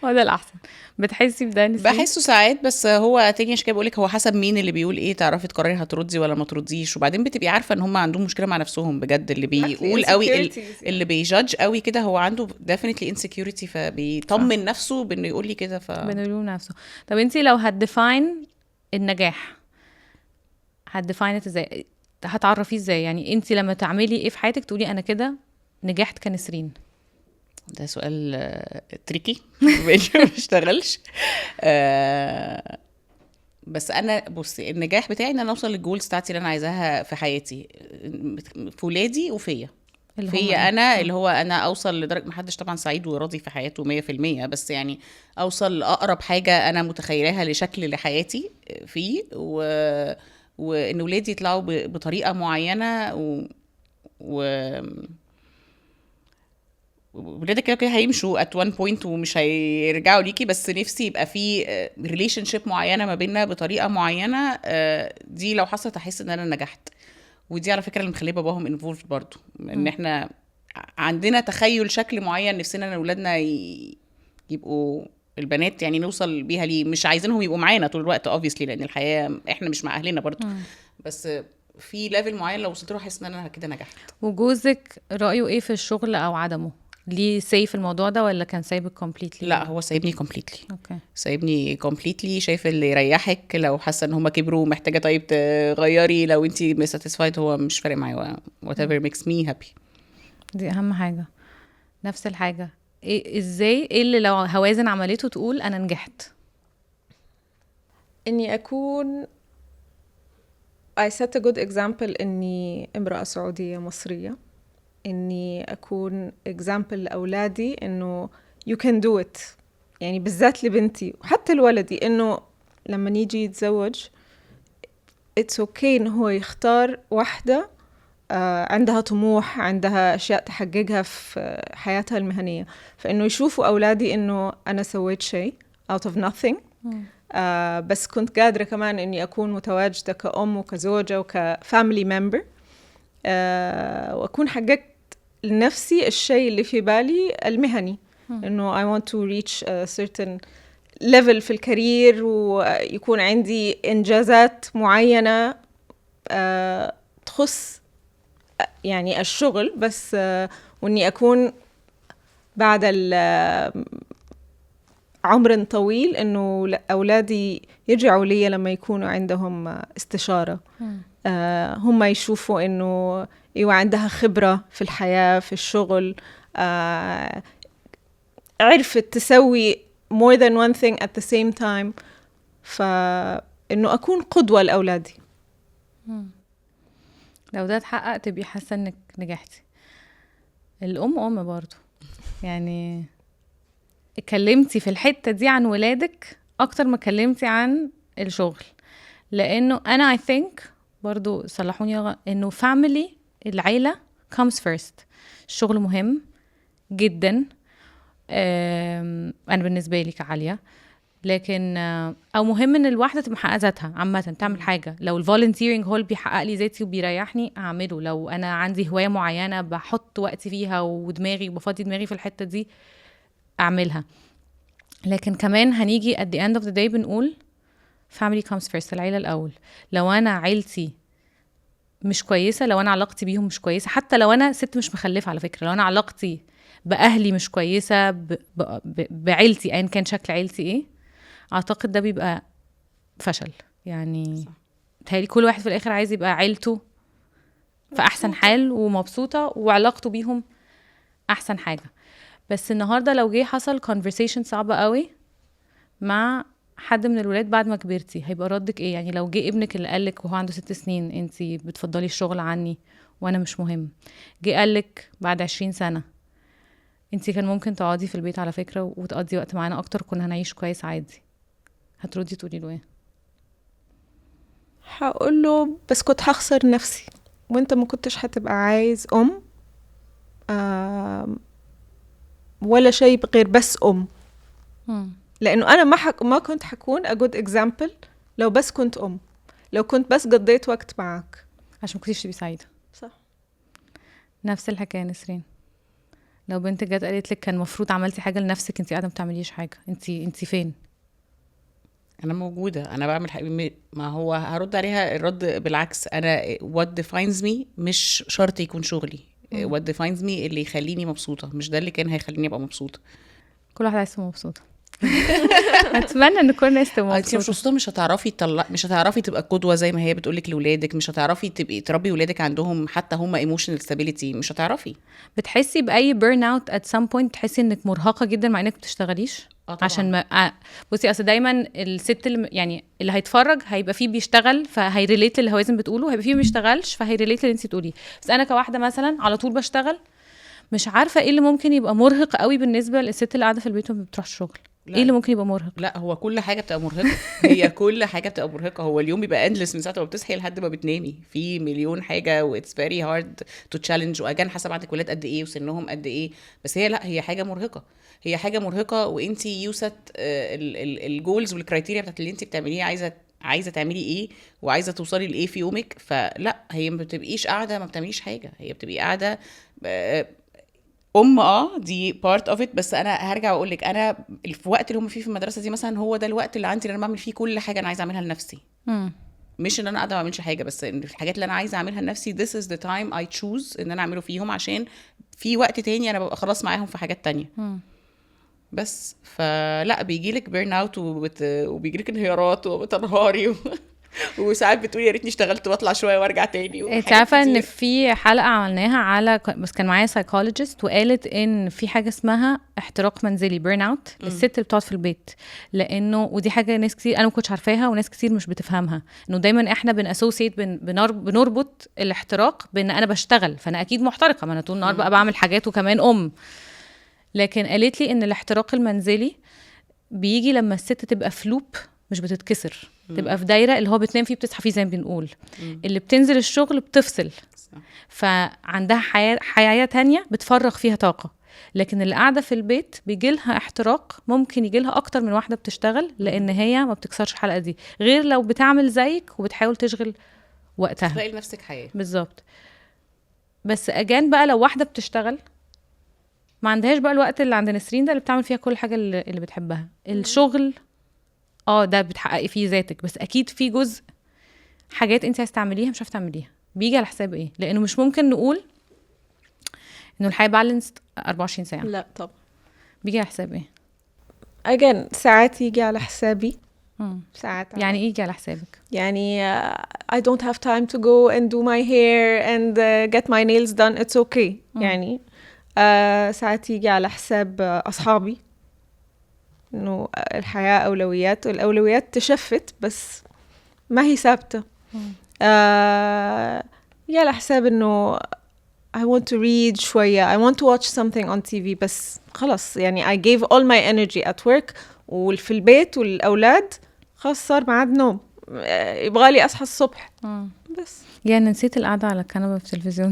وده الاحسن. بتحسي بده نسبيا؟
بحسه ساعات، بس هو تاني عشان كده بقولك هو حسب مين اللي بيقول ايه، تعرفي تقرري هتردي ولا ما ترديش. وبعدين بتبقي عارفه ان هم عندهم مشكله مع نفسهم بجد. اللي بيقول قوي اللي بيجادج قوي كده هو عنده definitely insecurity، فبيطمن نفسه بانه يقول لي كده
بنقول نفسه. طب انتي لو هتديفاين النجاح هتديفاينت ازاي؟ هتعرفيه ازاي؟ يعني انتي لما تعملي ايه في حياتك تقولي انا كده نجحت كنسرين؟
ده سؤال تريكي ما بيشتغلش. بس انا بصي النجاح بتاعي ان انا اوصل للجولز بتاعتي اللي انا عايزاها في حياتي، في ولادي وفيا. فيا انا اللي هو انا اوصل لدرجه محدش طبعا سعيد وراضي في حياته 100%، بس يعني اوصل لاقرب حاجه انا متخيلها لشكل لحياتي فيه، وان ولادي يطلعوا بطريقه معينه ولادك كده كده هيمشوا at one point ومش هيرجعوا ليكي، بس نفسي يبقى في relationship معينة ما بيننا بطريقة معينة. دي لو حصلت احس ان انا نجحت. ودي على فكرة اللي مخليه باباهم involved برضو، ان احنا عندنا تخيل شكل معين نفسنا ان اولادنا يبقوا البنات يعني نوصل بيها ليه. مش عايزينهم يبقوا معانا طول الوقت obviously لان الحياة احنا مش مع اهلنا برضو، بس في ليفل معين لو وصلت له احس ان انا كده نجحت.
وجوزك رأيه ايه في الشغل او عدمه؟ ليه سايف الموضوع ده ولا كان سايبك كومبليتلي؟
لا هو سايبني كومبليتلي.
اوكي
سايبني كومبليتلي، شايف اللي يريحك. لو حاسه ان هم كبروا محتاجه طيب تغيري، لو انت مش ساتيسفايد هو مش فارق معايا whatever makes me happy.
دي اهم حاجه. نفس الحاجه. ايه ازاي ايه اللي لو هوازن عملته تقول انا نجحت؟
اني اكون I set a good example اني امرأة سعودية مصرية، اني اكون example لاولادي انه you can do it، يعني بالذات لبنتي وحتى لولدي انه لما نيجي يتزوج it's okay انه هو يختار واحدة عندها طموح، عندها اشياء تحققها في حياتها المهنية. فانه يشوفوا اولادي انه انا سويت شيء out of nothing، بس كنت قادرة كمان اني اكون متواجدة كأم وكزوجة وكفاميلي ممبر، واكون حققت لنفسي الشيء اللي في بالي المهني، انه I want to reach a certain level في الكارير، ويكون عندي انجازات معينة تخص يعني الشغل بس، واني اكون بعد عمر طويل انه اولادي يرجعوا لي لما يكونوا عندهم استشارة، هم يشوفوا انه ايوه عندها خبرة في الحياة في الشغل، عرفت تسوي more than one thing at the same time، فانه اكون قدوة لاولادي.
لو ده اتحقق تبقي حاسه انك نجحتي. الام برضو يعني اتكلمتي في الحته دي عن ولادك اكتر ما اتكلمتي عن الشغل، لانه انا I think برضو صلحوني انه family العيله comes first. الشغل مهم جدا انا بالنسبه لي كعاليه، لكن او مهم ان الواحده تبقى محققه ذاتها عامه، تعمل حاجه. لو الفولنتيرنج هو اللي بيحقق لي ذاتي وبيريحني اعمله، لو انا عندي هوايه معينه بحط وقتي فيها ودماغي وبفضي دماغي في الحته دي اعملها. لكن كمان هنيجي at the end of the day بنقول family comes first، العيله الاول. لو انا عيلتي مش كويسه، لو انا علاقتي بيهم مش كويسه، حتى لو انا ست مش مخلفه على فكره، لو انا علاقتي باهلي مش كويسه، بعيلتي ايا كان شكل عيلتي ايه، اعتقد ده بيبقى فشل. يعني تهيألي كل واحد في الاخر عايز يبقى عيلته في احسن حال ومبسوطه وعلاقته بيهم احسن حاجه. بس النهارده لو جه حصل conversation صعبه قوي مع حد من الولاد بعد ما كبرتي، هيبقى ردك ايه؟ يعني لو جه ابنك اللي قالك وهو عنده 6 سنين انتي بتفضلي الشغل عني وانا مش مهم، جه قالك بعد 20 سنه انتي كان ممكن تقعدي في البيت على فكره وتقضي وقت معانا اكتر، كنا هنعيش كويس عادي، هتردي تقولي له ايه؟
هقول له بس كنت هخسر نفسي وانت ما كنتش هتبقى عايز ولا شيء غير بس لانه انا ما كنت حكون a good example لو بس كنت لو كنت بس قضيت وقت معك
عشان كنتيش تبقي سعيده.
صح.
نفس الحكايه نسرين، لو بنت جت قالت لك كان المفروض عملتي حاجه لنفسك، انت قاعده ما بتعمليش حاجه، انت فين؟
انا موجوده، انا بعمل حاجة. ما هو هرد عليها الرد بالعكس، انا what defines me مش شرط يكون شغلي. what defines me اللي يخليني مبسوطه، مش ده اللي كان هيخليني ابقى مبسوطه.
كل واحد عايز تبقى مبسوطه. اتمنى ان كل الناس تبقى
انت مش مبسوطه، مش هتعرفي تبقى قدوه زي ما هي بتقولك لاولادك، مش هتعرفي تبقي تربي ولادك عندهم حتى هم ايموشنال ستابيليتي، مش هتعرفي.
بتحسي باي بيرن اوت ات سام بوينت، تحسي انك مرهقه جدا مع انك ما بتشتغليش؟ عشان ما بصي، اصل دايما الست اللي يعني اللي هيتفرج هيبقى فيه بيشتغل فهيريليت اللي هوازن بتقوله، هيبقى فيه ما بيشتغلش فهيريليت اللي انت بتقوليه. بس انا كواحده مثلا على طول بشتغل، مش عارفه ايه اللي ممكن يبقى مرهق قوي بالنسبه للست اللي قاعده في البيت وما بتروحش شغل. ايه اللي ممكن يبقى مرهق؟
لا، هو كل حاجه بتبقى مرهقه. هي كل حاجه بتبقى مرهقه. هو اليوم بيبقى اندلس من ساعه ما بتصحي لحد ما بتنامي، في مليون حاجه واتس فيري هارد تو تشالنج. واجان حسب عندك ولاد قد ايه وسنهم قد ايه، بس هي لا، هي حاجه مرهقه. هي حاجه مرهقه، وانت يوست الجولز والكرايتيريا بتاعت اللي انت بتعمليه، عايزه تعملي ايه وعايزه توصلي لايه في يومك. فلا، هي ما بتبقيش قاعده ما بتعمليش حاجه، هي بتبقي قاعده دي بارت اوف ات. بس انا هرجع واقول لك، انا في وقت اللي هم فيه في المدرسه دي مثلا، هو ده الوقت اللي عندي اللي انا بعمل فيه كل حاجه انا عايزه اعملها لنفسي. مش ان انا قاعده ما اعملش حاجه، بس ان الحاجات اللي انا عايزه اعملها لنفسي this is the time I choose ان انا اعمله فيهم، عشان في وقت تاني انا ببقى خلاص معاهم في حاجات تانية. بس فلا، بيجيلك بيرن اوت وبيجيلك انهيارات وبتنهاري وساعات بتقولي يا ريتني اشتغلت واطلع شويه وارجع تاني.
انت عارفه ان في حلقه عملناها على، بس كان معايا سايكولوجيست، وقالت ان في حاجه اسمها احتراق منزلي، بيرن اوت، للست اللي بتقعد في البيت. لانه ودي حاجه ناس كتير انا ما كنتش عارفاها وناس كتير مش بتفهمها، انه دايما احنا بناسوسيت بنربط الاحتراق بان انا بشتغل فانا اكيد محترقه، ما انا طول النهار بقى بعمل حاجات وكمان لكن قالت لي ان الاحتراق المنزلي بيجي لما الست تبقى في لوب مش بتتكسر، تبقى في دايره اللي هو بتنام فيه بتصحى فيه زي ما بنقول، اللي بتنزل الشغل بتفصل، فعندها حياه تانية بتفرغ فيها طاقه. لكن اللي قاعده في البيت بيجي لها احتراق، ممكن يجي لها اكتر من واحده بتشتغل، لان هي ما بتكسرش الحلقه دي، غير لو بتعمل زيك وبتحاول تشغل وقتها،
تلاقي لنفسك حياه.
بالظبط. بس اجان بقى لو واحده بتشتغل ما عندهاش بقى الوقت اللي عند نسرين ده اللي بتعمل فيها كل حاجه اللي بتحبها. الشغل ده بتحققي فيه ذاتك، بس اكيد في جزء حاجات انت عايز تعمليها مش عارفه تعمليها، بيجي على حساب ايه؟ لانه مش ممكن نقول انه الحياه بالانسد 24 ساعه.
لا طبعا.
بيجي على حساب ايه؟
اجين ساعات يجي على حسابي. ساعات
يعني ايه يجي على حسابك؟
يعني I don't have time to go and do my hair and get my nails done, it's okay. يعني ساعات يجي على حساب أصحابي، إنه الحياة أولويات، والأولويات تشفت بس ما هي ثابتة. يجي على حساب إنه I want to read شوية, I want to watch something on TV, بس خلاص يعني I gave all my energy at work, وفي البيت والأولاد خلاص صار معاد نوم, يبغالي أصحى الصبح. بس
يعني نسيت القعدة على الكنبة في التلفزيون.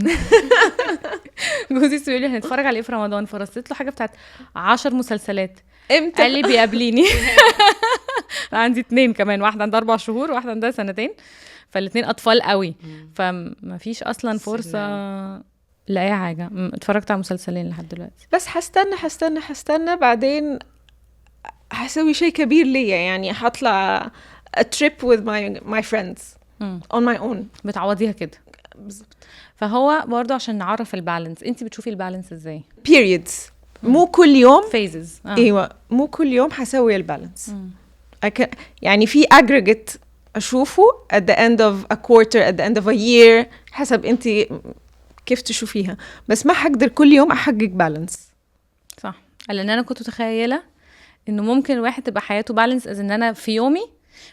جوزي سؤال لي هنتفرج على ايه في رمضان, فرصت له حاجة بتاعت 10 مسلسلات.
امتى؟
قال لي بيقابليني. عندي 2 كمان, واحدة عندها 4 شهور وواحدة عندها 2 سنين, فالاتنين أطفال قوي, فما فيش أصلا فرصة لأي حاجة. اتفرجت على مسلسلين لحد دلوقتي.
بس هستنى بعدين هسوي شيء كبير ليا, يعني هطلع a trip with my friends on my own.
بتعوضيها كده
بالضبط.
فهو برضو عشان نعرف البالانس, انتي بتشوفي البالانس ازاي؟
periods, مو كل يوم
phases.
ايوه, مو كل يوم هسوي البالانس. يعني في aggregate اشوفه at the end of a quarter, at the end of a year, حسب انتي كيف تشوفيها, بس ما حقدر كل يوم احقق بالانس.
صح, لان انا كنت متخيله انه ممكن الواحد تبقى حياته بالانس از ان انا في يومي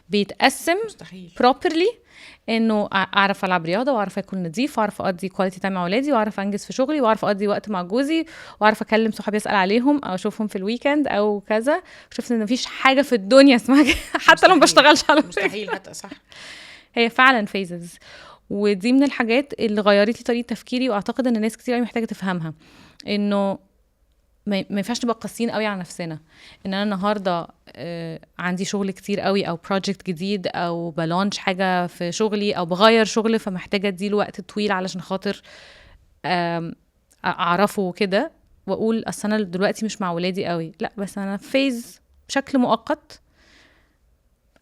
بيتقسم
مستحيل.
properly انه اعرف العب رياضه واعرف اكل نظيف واعرف اقضي كواليتي تايم مع اولادي واعرف انجز في شغلي واعرف اقضي وقت مع جوزي واعرف اكلم صحابي اسال عليهم او اشوفهم في الويكند او كذا. شفت ان مفيش حاجه في الدنيا اسمها كده حتى لو ما بشتغلش على
مستحيل حتى. صح.
هي فعلا فيزز، ودي من الحاجات اللي غيرت لي طريقه تفكيري، واعتقد ان ناس كتير قوي محتاجه تفهمها، انه ما ينفعش نبقى قاسيين قوي على نفسنا. ان انا النهارده عندي شغل كتير قوي او بروجكت جديد او بلانش حاجه في شغلي او بغير شغل، فمحتاجه اديله وقت طويل علشان خاطر اعرفه كده، واقول اصل انا دلوقتي مش مع ولادي قوي. لا، بس انا فيز بشكل مؤقت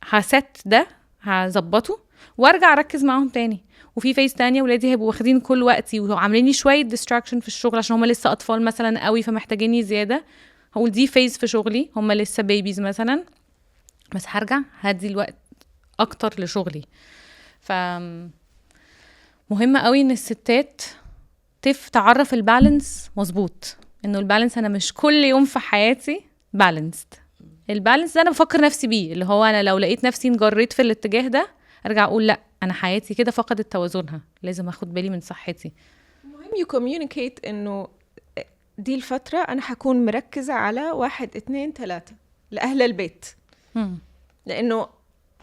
هسات ده هظبطه وارجع اركز معاهم تاني. وفي فيز تانية ولادي هيبقوا واخدين كل وقتي وعاملين لي شويه ديستراكشن في الشغل عشان هم لسه اطفال مثلا قوي فمحتاجيني زياده. هقول دي فيز في شغلي، هم لسه بيبيز مثلا، بس هرجع هدي الوقت اكتر لشغلي. ف مهم قوي ان الستات تعرف البالانس مظبوط، انه البالانس انا مش كل يوم في حياتي بالانسد. البالانس ده انا بفكر نفسي بيه، اللي هو انا لو لقيت نفسي انجريت في الاتجاه ده ارجع اقول لا، انا حياتي كده فقدت توازنها، لازم اخد بالي من صحتي.
مهم يكوميونيكيت انه دي الفترة انا حكون مركزة على 1 2 3 لأهل البيت. لانه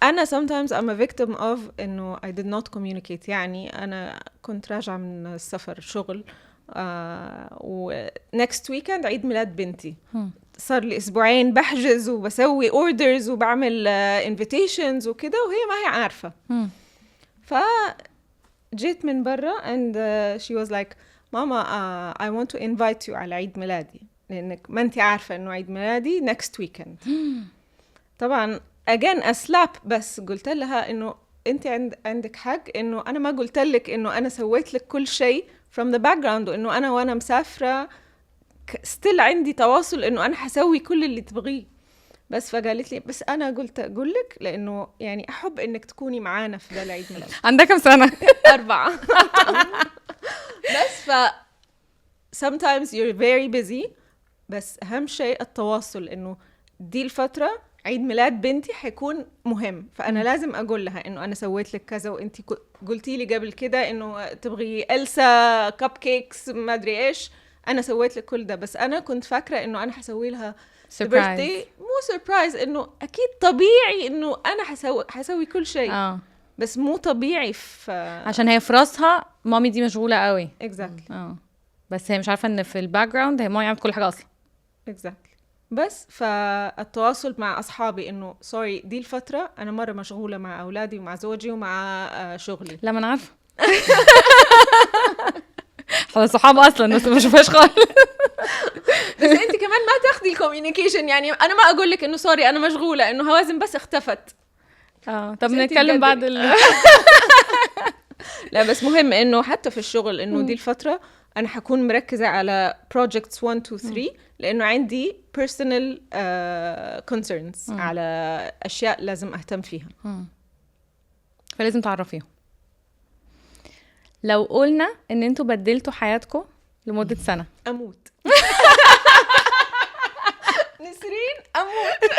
انا sometimes I'm a victim of انه I did not communicate. يعني انا كنت راجعة من السفر شغل و next weekend عيد ميلاد بنتي. صار لي اسبوعين بحجز وبسوي orders وبعمل invitations وكده وهي ما هي عارفة. فجيت من برا and she was like ماما I want to invite you على عيد ميلادي لانك ما انت عارفة انه عيد ميلادي next weekend. طبعا again a slap، بس قلت لها انه انت عندك حق، انه انا ما قلت لك انه انا سويت لك كل شيء from the background، وانه انا وانا مسافرة still عندي تواصل انه انا حسوي كل اللي تبغيه. بس فقالت لي بس انا قلت اقول لك لانه يعني احب انك تكوني معانا في ذا العيد ميلاد.
عندها كم سنة؟
4. بس ف sometimes you're very busy، بس اهم شيء التواصل، انه دي الفترة عيد ميلاد بنتي حيكون مهم، فانا لازم اقول لها انه انا سويت لك كذا، وانتي قلتي لي قبل كده انه تبغي إلسا كب كيكس ما ادري ايش، انا سويت لك كل ده. بس انا كنت فاكرة انه انا حسوي لها birthday، مو سربرايز، انه اكيد طبيعي انه انا حسوي كل شيء. بس مو طبيعي
عشان هي في راسها مامي دي مشغولة قوي.
exactly.
بس هي مش عارفة ان في الباك جراوند هي مامي عملت كل حاجة اصلا.
exactly. بس فالتواصل مع أصحابي إنه سوري دي الفترة أنا مرة مشغولة مع أولادي ومع زوجي ومع شغلي.
لا، ما أنا عارفة. خلاص صحاب أصلا بس ما شوفهاش خالص.
بس أنت كمان ما تاخدي الكوميونيكيشن، يعني أنا ما أقول لك إنه سوري أنا مشغولة، إنه هوازن بس اختفت.
طب نتكلم بعد
لا بس مهم إنه حتى في الشغل إنه دي الفترة أنا حكون مركزة على projects 1 2 3، لأنه عندي personal concerns على أشياء لازم أهتم فيها.
فلازم تعرفيهم. لو قلنا إن أنتوا بدلتوا حياتكم لمدة سنة،
أموت. نسرين أموت.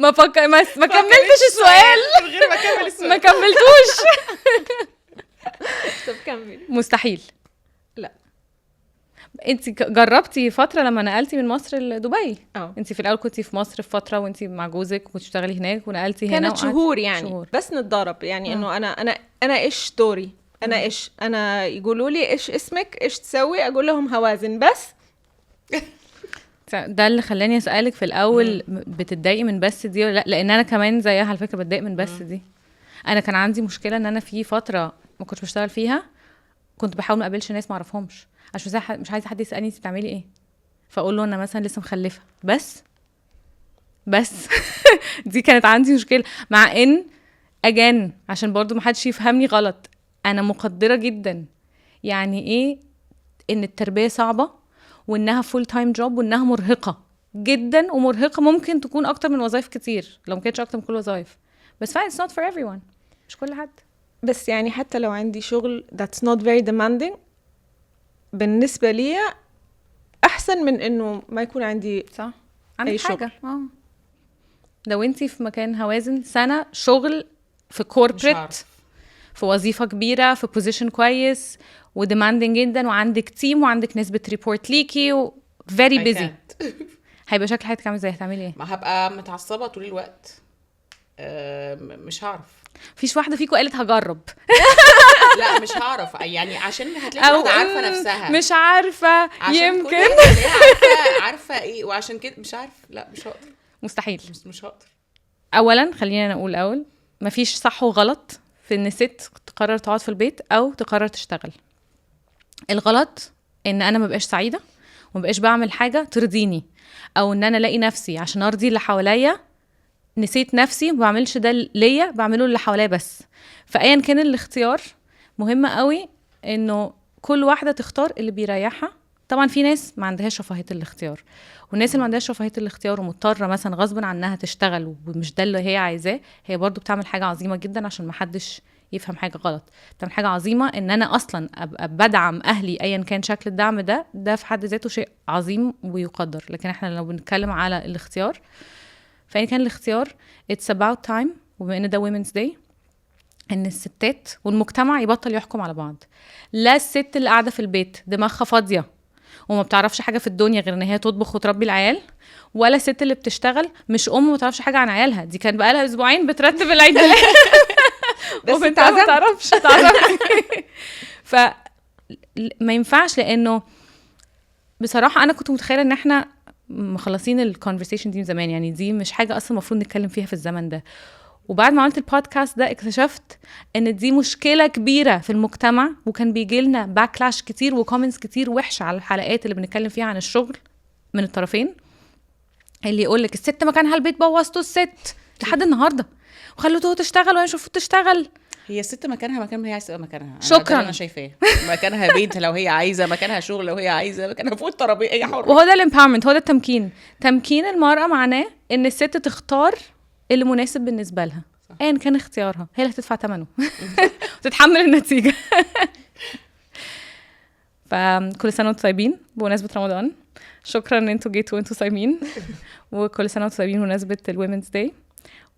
ما كملتش السؤال.
غير ما كمل السؤال.
ما كملتوش.
طب كمل.
مستحيل.
لا.
انت جربتي فتره لما نقلتي من مصر لدبي؟ انت في الاول كنتي في مصر في فتره وانت مع جوزك وكنتي بتشتغلي هناك ونقلتي هنا
كانت شهور يعني شهور. بس نتضارب يعني انه انا ايش دوري، انا ايش، انا يقولوا لي ايش اسمك ايش تسوي، اقول لهم هوازن. بس
ده اللي خلاني اسالك في الاول بتتضايقي من بس دي ولا لا، لان انا كمان زيها على فكره بتضايق من بس دي. انا كان عندي مشكله ان انا في فتره ما كنتش بشتغل فيها كنت بحاول ما اقابلش ناس ما اعرفهمش عشان مش عايزه حد يسالني انت بتعملي ايه، فاقول له انا مثلا لسه مخلفه. بس دي كانت عندي مشكله، مع ان اجان عشان برضو ما حدش يفهمني غلط، انا مقدره جدا يعني ايه ان التربيه صعبه وانها فول تايم جوب وانها مرهقه جدا، ومرهقه ممكن تكون اكتر من وظائف كتير لو ما كانتش اكتر من كل وظائف، بس it's not for everyone، مش كل حد.
بس يعني حتى لو عندي شغل that's not very demanding بالنسبة لي أحسن من إنه ما يكون عندي
صح. عندك
أي
حاجة.
شغل.
لو انتي في مكان هوازن سنة شغل في
مش
كوربريت
عارف.
في وظيفة كبيرة في بوزيشن كويس وديماندنج جدا وعندك تيم وعندك ناس بتريبورت ليكي و very
I
busy
can't.
هيبقى شكل حياتك عامل ازاي؟ هتعملي ايه؟
ما هبقى متعصبة طول الوقت. مش هعرف.
مفيش واحدة فيكم قالت هجرب
لا مش هعرف يعني عشان هتلاقي واحدة عارفة نفسها
مش عارفة
عشان
يمكن
كل واحدة تلاقيها عارفة ايه وعشان كده مش عارف. لا مش هقدر.
مستحيل.
مش هقدر.
اولا خلينا نقول الاول مفيش صح وغلط في ان ست تقرر تقعد في البيت او تقرر تشتغل. الغلط ان انا مبقاش سعيده ومبقاش بعمل حاجه ترضيني او ان انا الاقي نفسي عشان ارضي اللي حواليا نسيت نفسي ما بعملش ده ليا بعمله اللي حواليا بس. فايا كان الاختيار مهم قوي انه كل واحده تختار اللي بيريحها. طبعا في ناس ما عندهاش رفاهيه الاختيار والناس اللي ما عندهاش رفاهيه الاختيار ومضطره مثلا غصب عنها تشتغل ومش ده اللي هي عايزاه هي برضو بتعمل حاجه عظيمه جدا عشان ما حدش يفهم حاجه غلط. بتعمل حاجه عظيمه ان انا اصلا ابقى بدعم اهلي ايا كان شكل الدعم ده في حد ذاته شيء عظيم ويقدر. لكن احنا لو بنتكلم على الاختيار فإن كان الاختيار it's about time وبما ان ده women's day ان الستات والمجتمع يبطل يحكم على بعض. لا الست اللي قاعده في البيت دماغها فاضيه وما بتعرفش حاجه في الدنيا غير ان هي تطبخ وتربي العيال ولا الست اللي بتشتغل مش وما تعرفش حاجه عن عيالها. دي كان بقالها اسبوعين بترتب العيد
بس
وبنتها ما تعرفش ف ما ينفعش لانه بصراحه انا كنت متخيله ان احنا مخلصين الكونفرسيشن دي من زمان يعني دي مش حاجه اصلا المفروض نتكلم فيها في الزمن ده. وبعد ما عملت البودكاست ده اكتشفت ان دي مشكله كبيره في المجتمع وكان بيجي لنا باكلاش كتير وكومنتس كتير وحشه على الحلقات اللي بنتكلم فيها عن الشغل من الطرفين اللي يقول لك الست مكانها البيت بوظتوا الست لحد النهارده وخلوتوها تشتغل وهي مش المفروض تشتغل.
هي الست مكانها مكان ما هي عايزه تبقى مكانها.
شكرا.
انا شايفاه مكانها بيت لو هي عايزه مكانها شغل لو هي عايزه مكانها فوق الترابيزه هي حره.
وهو ده الامباورمنت هو ده التمكين. تمكين المرأة معناه ان الست تختار اللي مناسب بالنسبة لها ايا كان اختيارها هي اللي هتدفع ثمنه وتتحمل النتيجة. فكل سنة وانتم طيبين بمناسبة رمضان. شكرا ان انتوا جيتوا وانتوا صايمين وكل سنة وانتم طيبين بمناسبة الومنز داي.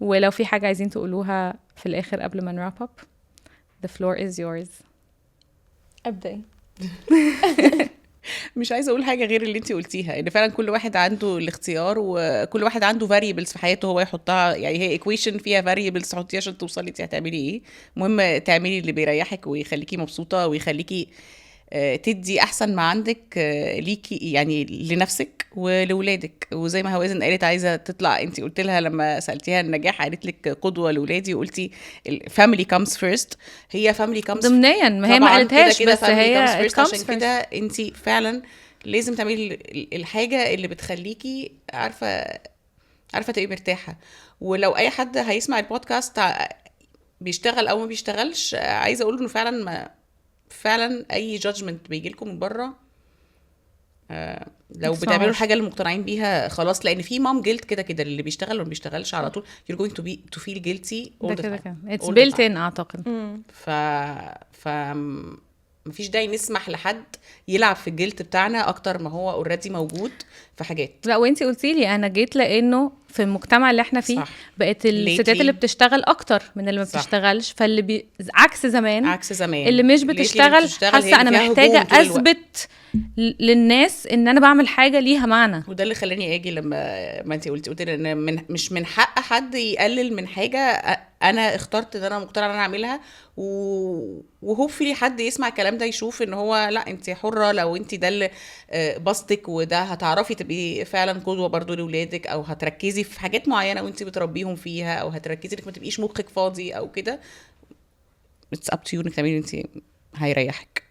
ولو في حاجة عايزين تقولوها في الاخر قبل ما نراب اب the floor is yours.
ابدأي.
مش عايزه اقول حاجه غير اللي انت قلتيها ان فعلا كل واحد عنده الاختيار وكل واحد عنده variables في حياته هو يحطها. يعني هي equation فيها variables تحطيها عشان توصلي انت هتعملي ايه. مهم تعملي اللي بيريحك ويخليكي مبسوطه ويخليكي تدي احسن ما عندك ليكي يعني لنفسك ولولادك. وزي ما هوازن قالت عايزه تطلع انت قلت لها لما سالتيها النجاح قالت لك قدوه لولادي وقلتي family comes first. هي family comes
ضمنيا ما هي ما قالتهاش بس هي
it comes first. عشان كده انت فعلا لازم تعملي الحاجه اللي بتخليكي عارفه تبقي مرتاحه. ولو اي حد هيسمع البودكاست بيشتغل او ما بيشتغلش عايزه اقول انه فعلا اي جادجمنت بيجي لكم من بره لو بتعملوا الحاجه اللي مقتنعين بيها خلاص. لان في مام جيلت كده اللي بيشتغل وما بيشتغلش على طول you're going to feel guilty all the time.
it's built in اعتقد.
ف مفيش داعي نسمح لحد يلعب في الجلد بتاعنا اكتر ما هو اوريدي موجود في حاجات.
لا وانتي قلتي لي انا جيت لانه في المجتمع اللي احنا فيه
صح.
بقت الستات اللي بتشتغل اكتر من اللي ما بتشتغلش فاللي عكس زمان اللي مش بتشتغل حاسه انا محتاجه اثبت للناس ان انا بعمل حاجه ليها معنى.
وده اللي خلاني اجي لما ما انتي قلتي ان مش من حق حد يقلل من حاجه انا اخترت ان انا مقتنعه ان انا اعملها. وهوبفلي حد يسمع الكلام ده يشوف ان هو لا انت حره لو انت ده اللي بسطك وده هتعرفي تبقي فعلا قدوه برضو لاولادك او هتركزي في حاجات معينه وانت بتربيهم فيها او هتركزي انك ما تبقيش مخك فاضي او كده. it's up to you انك تعملي انت هيريحك.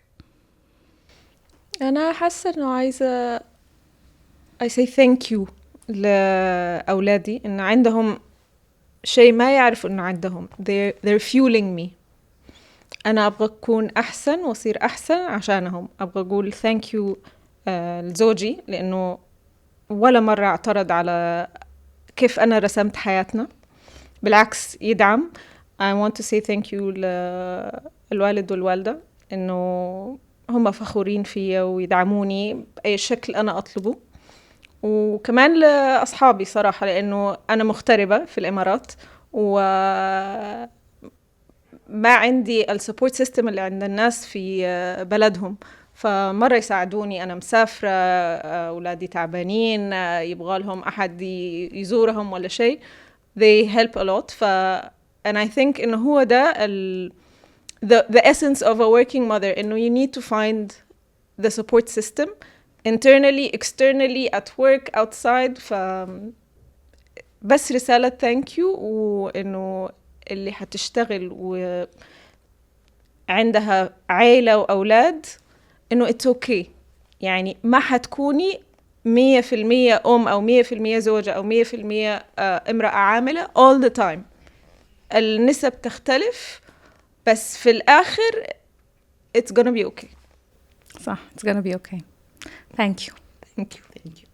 انا حاسه انه عايزه I say thank you لاولادي ان عندهم شيء ما يعرف انه عندهم they're fueling me. انا ابغى اكون احسن واصير احسن عشانهم. ابغى اقول thank you لزوجي لانه ولا مره اعترض على كيف انا رسمت حياتنا بالعكس يدعم. I want to say thank you للوالد والوالده انه هم فخورين فيا ويدعموني باي شكل انا اطلبه. وكمان لأصحابي صراحة، لأنه أنا مغتربة في الإمارات وما عندي السبورت سيستم اللي عند الناس في بلدهم، فمرة يساعدوني. أنا مسافرة، أولادي تعبانين، يبغى لهم أحد يزورهم ولا شيء، they help a lot. and I think إنه هو ده the essence of a working mother، إنه you need to find the support system internally, externally, at work, outside. بس رسالة thank you، وإنه اللي حتشتغل وعندها عائلة وأولاد إنه it's okay، يعني ما حتكوني 100% أم أو 100% زوجة أو 100% امرأة عاملة all the time. النسب تختلف، بس في الآخر it's gonna be okay.
صح، it's gonna be okay. Thank you.
Thank you.
Thank you.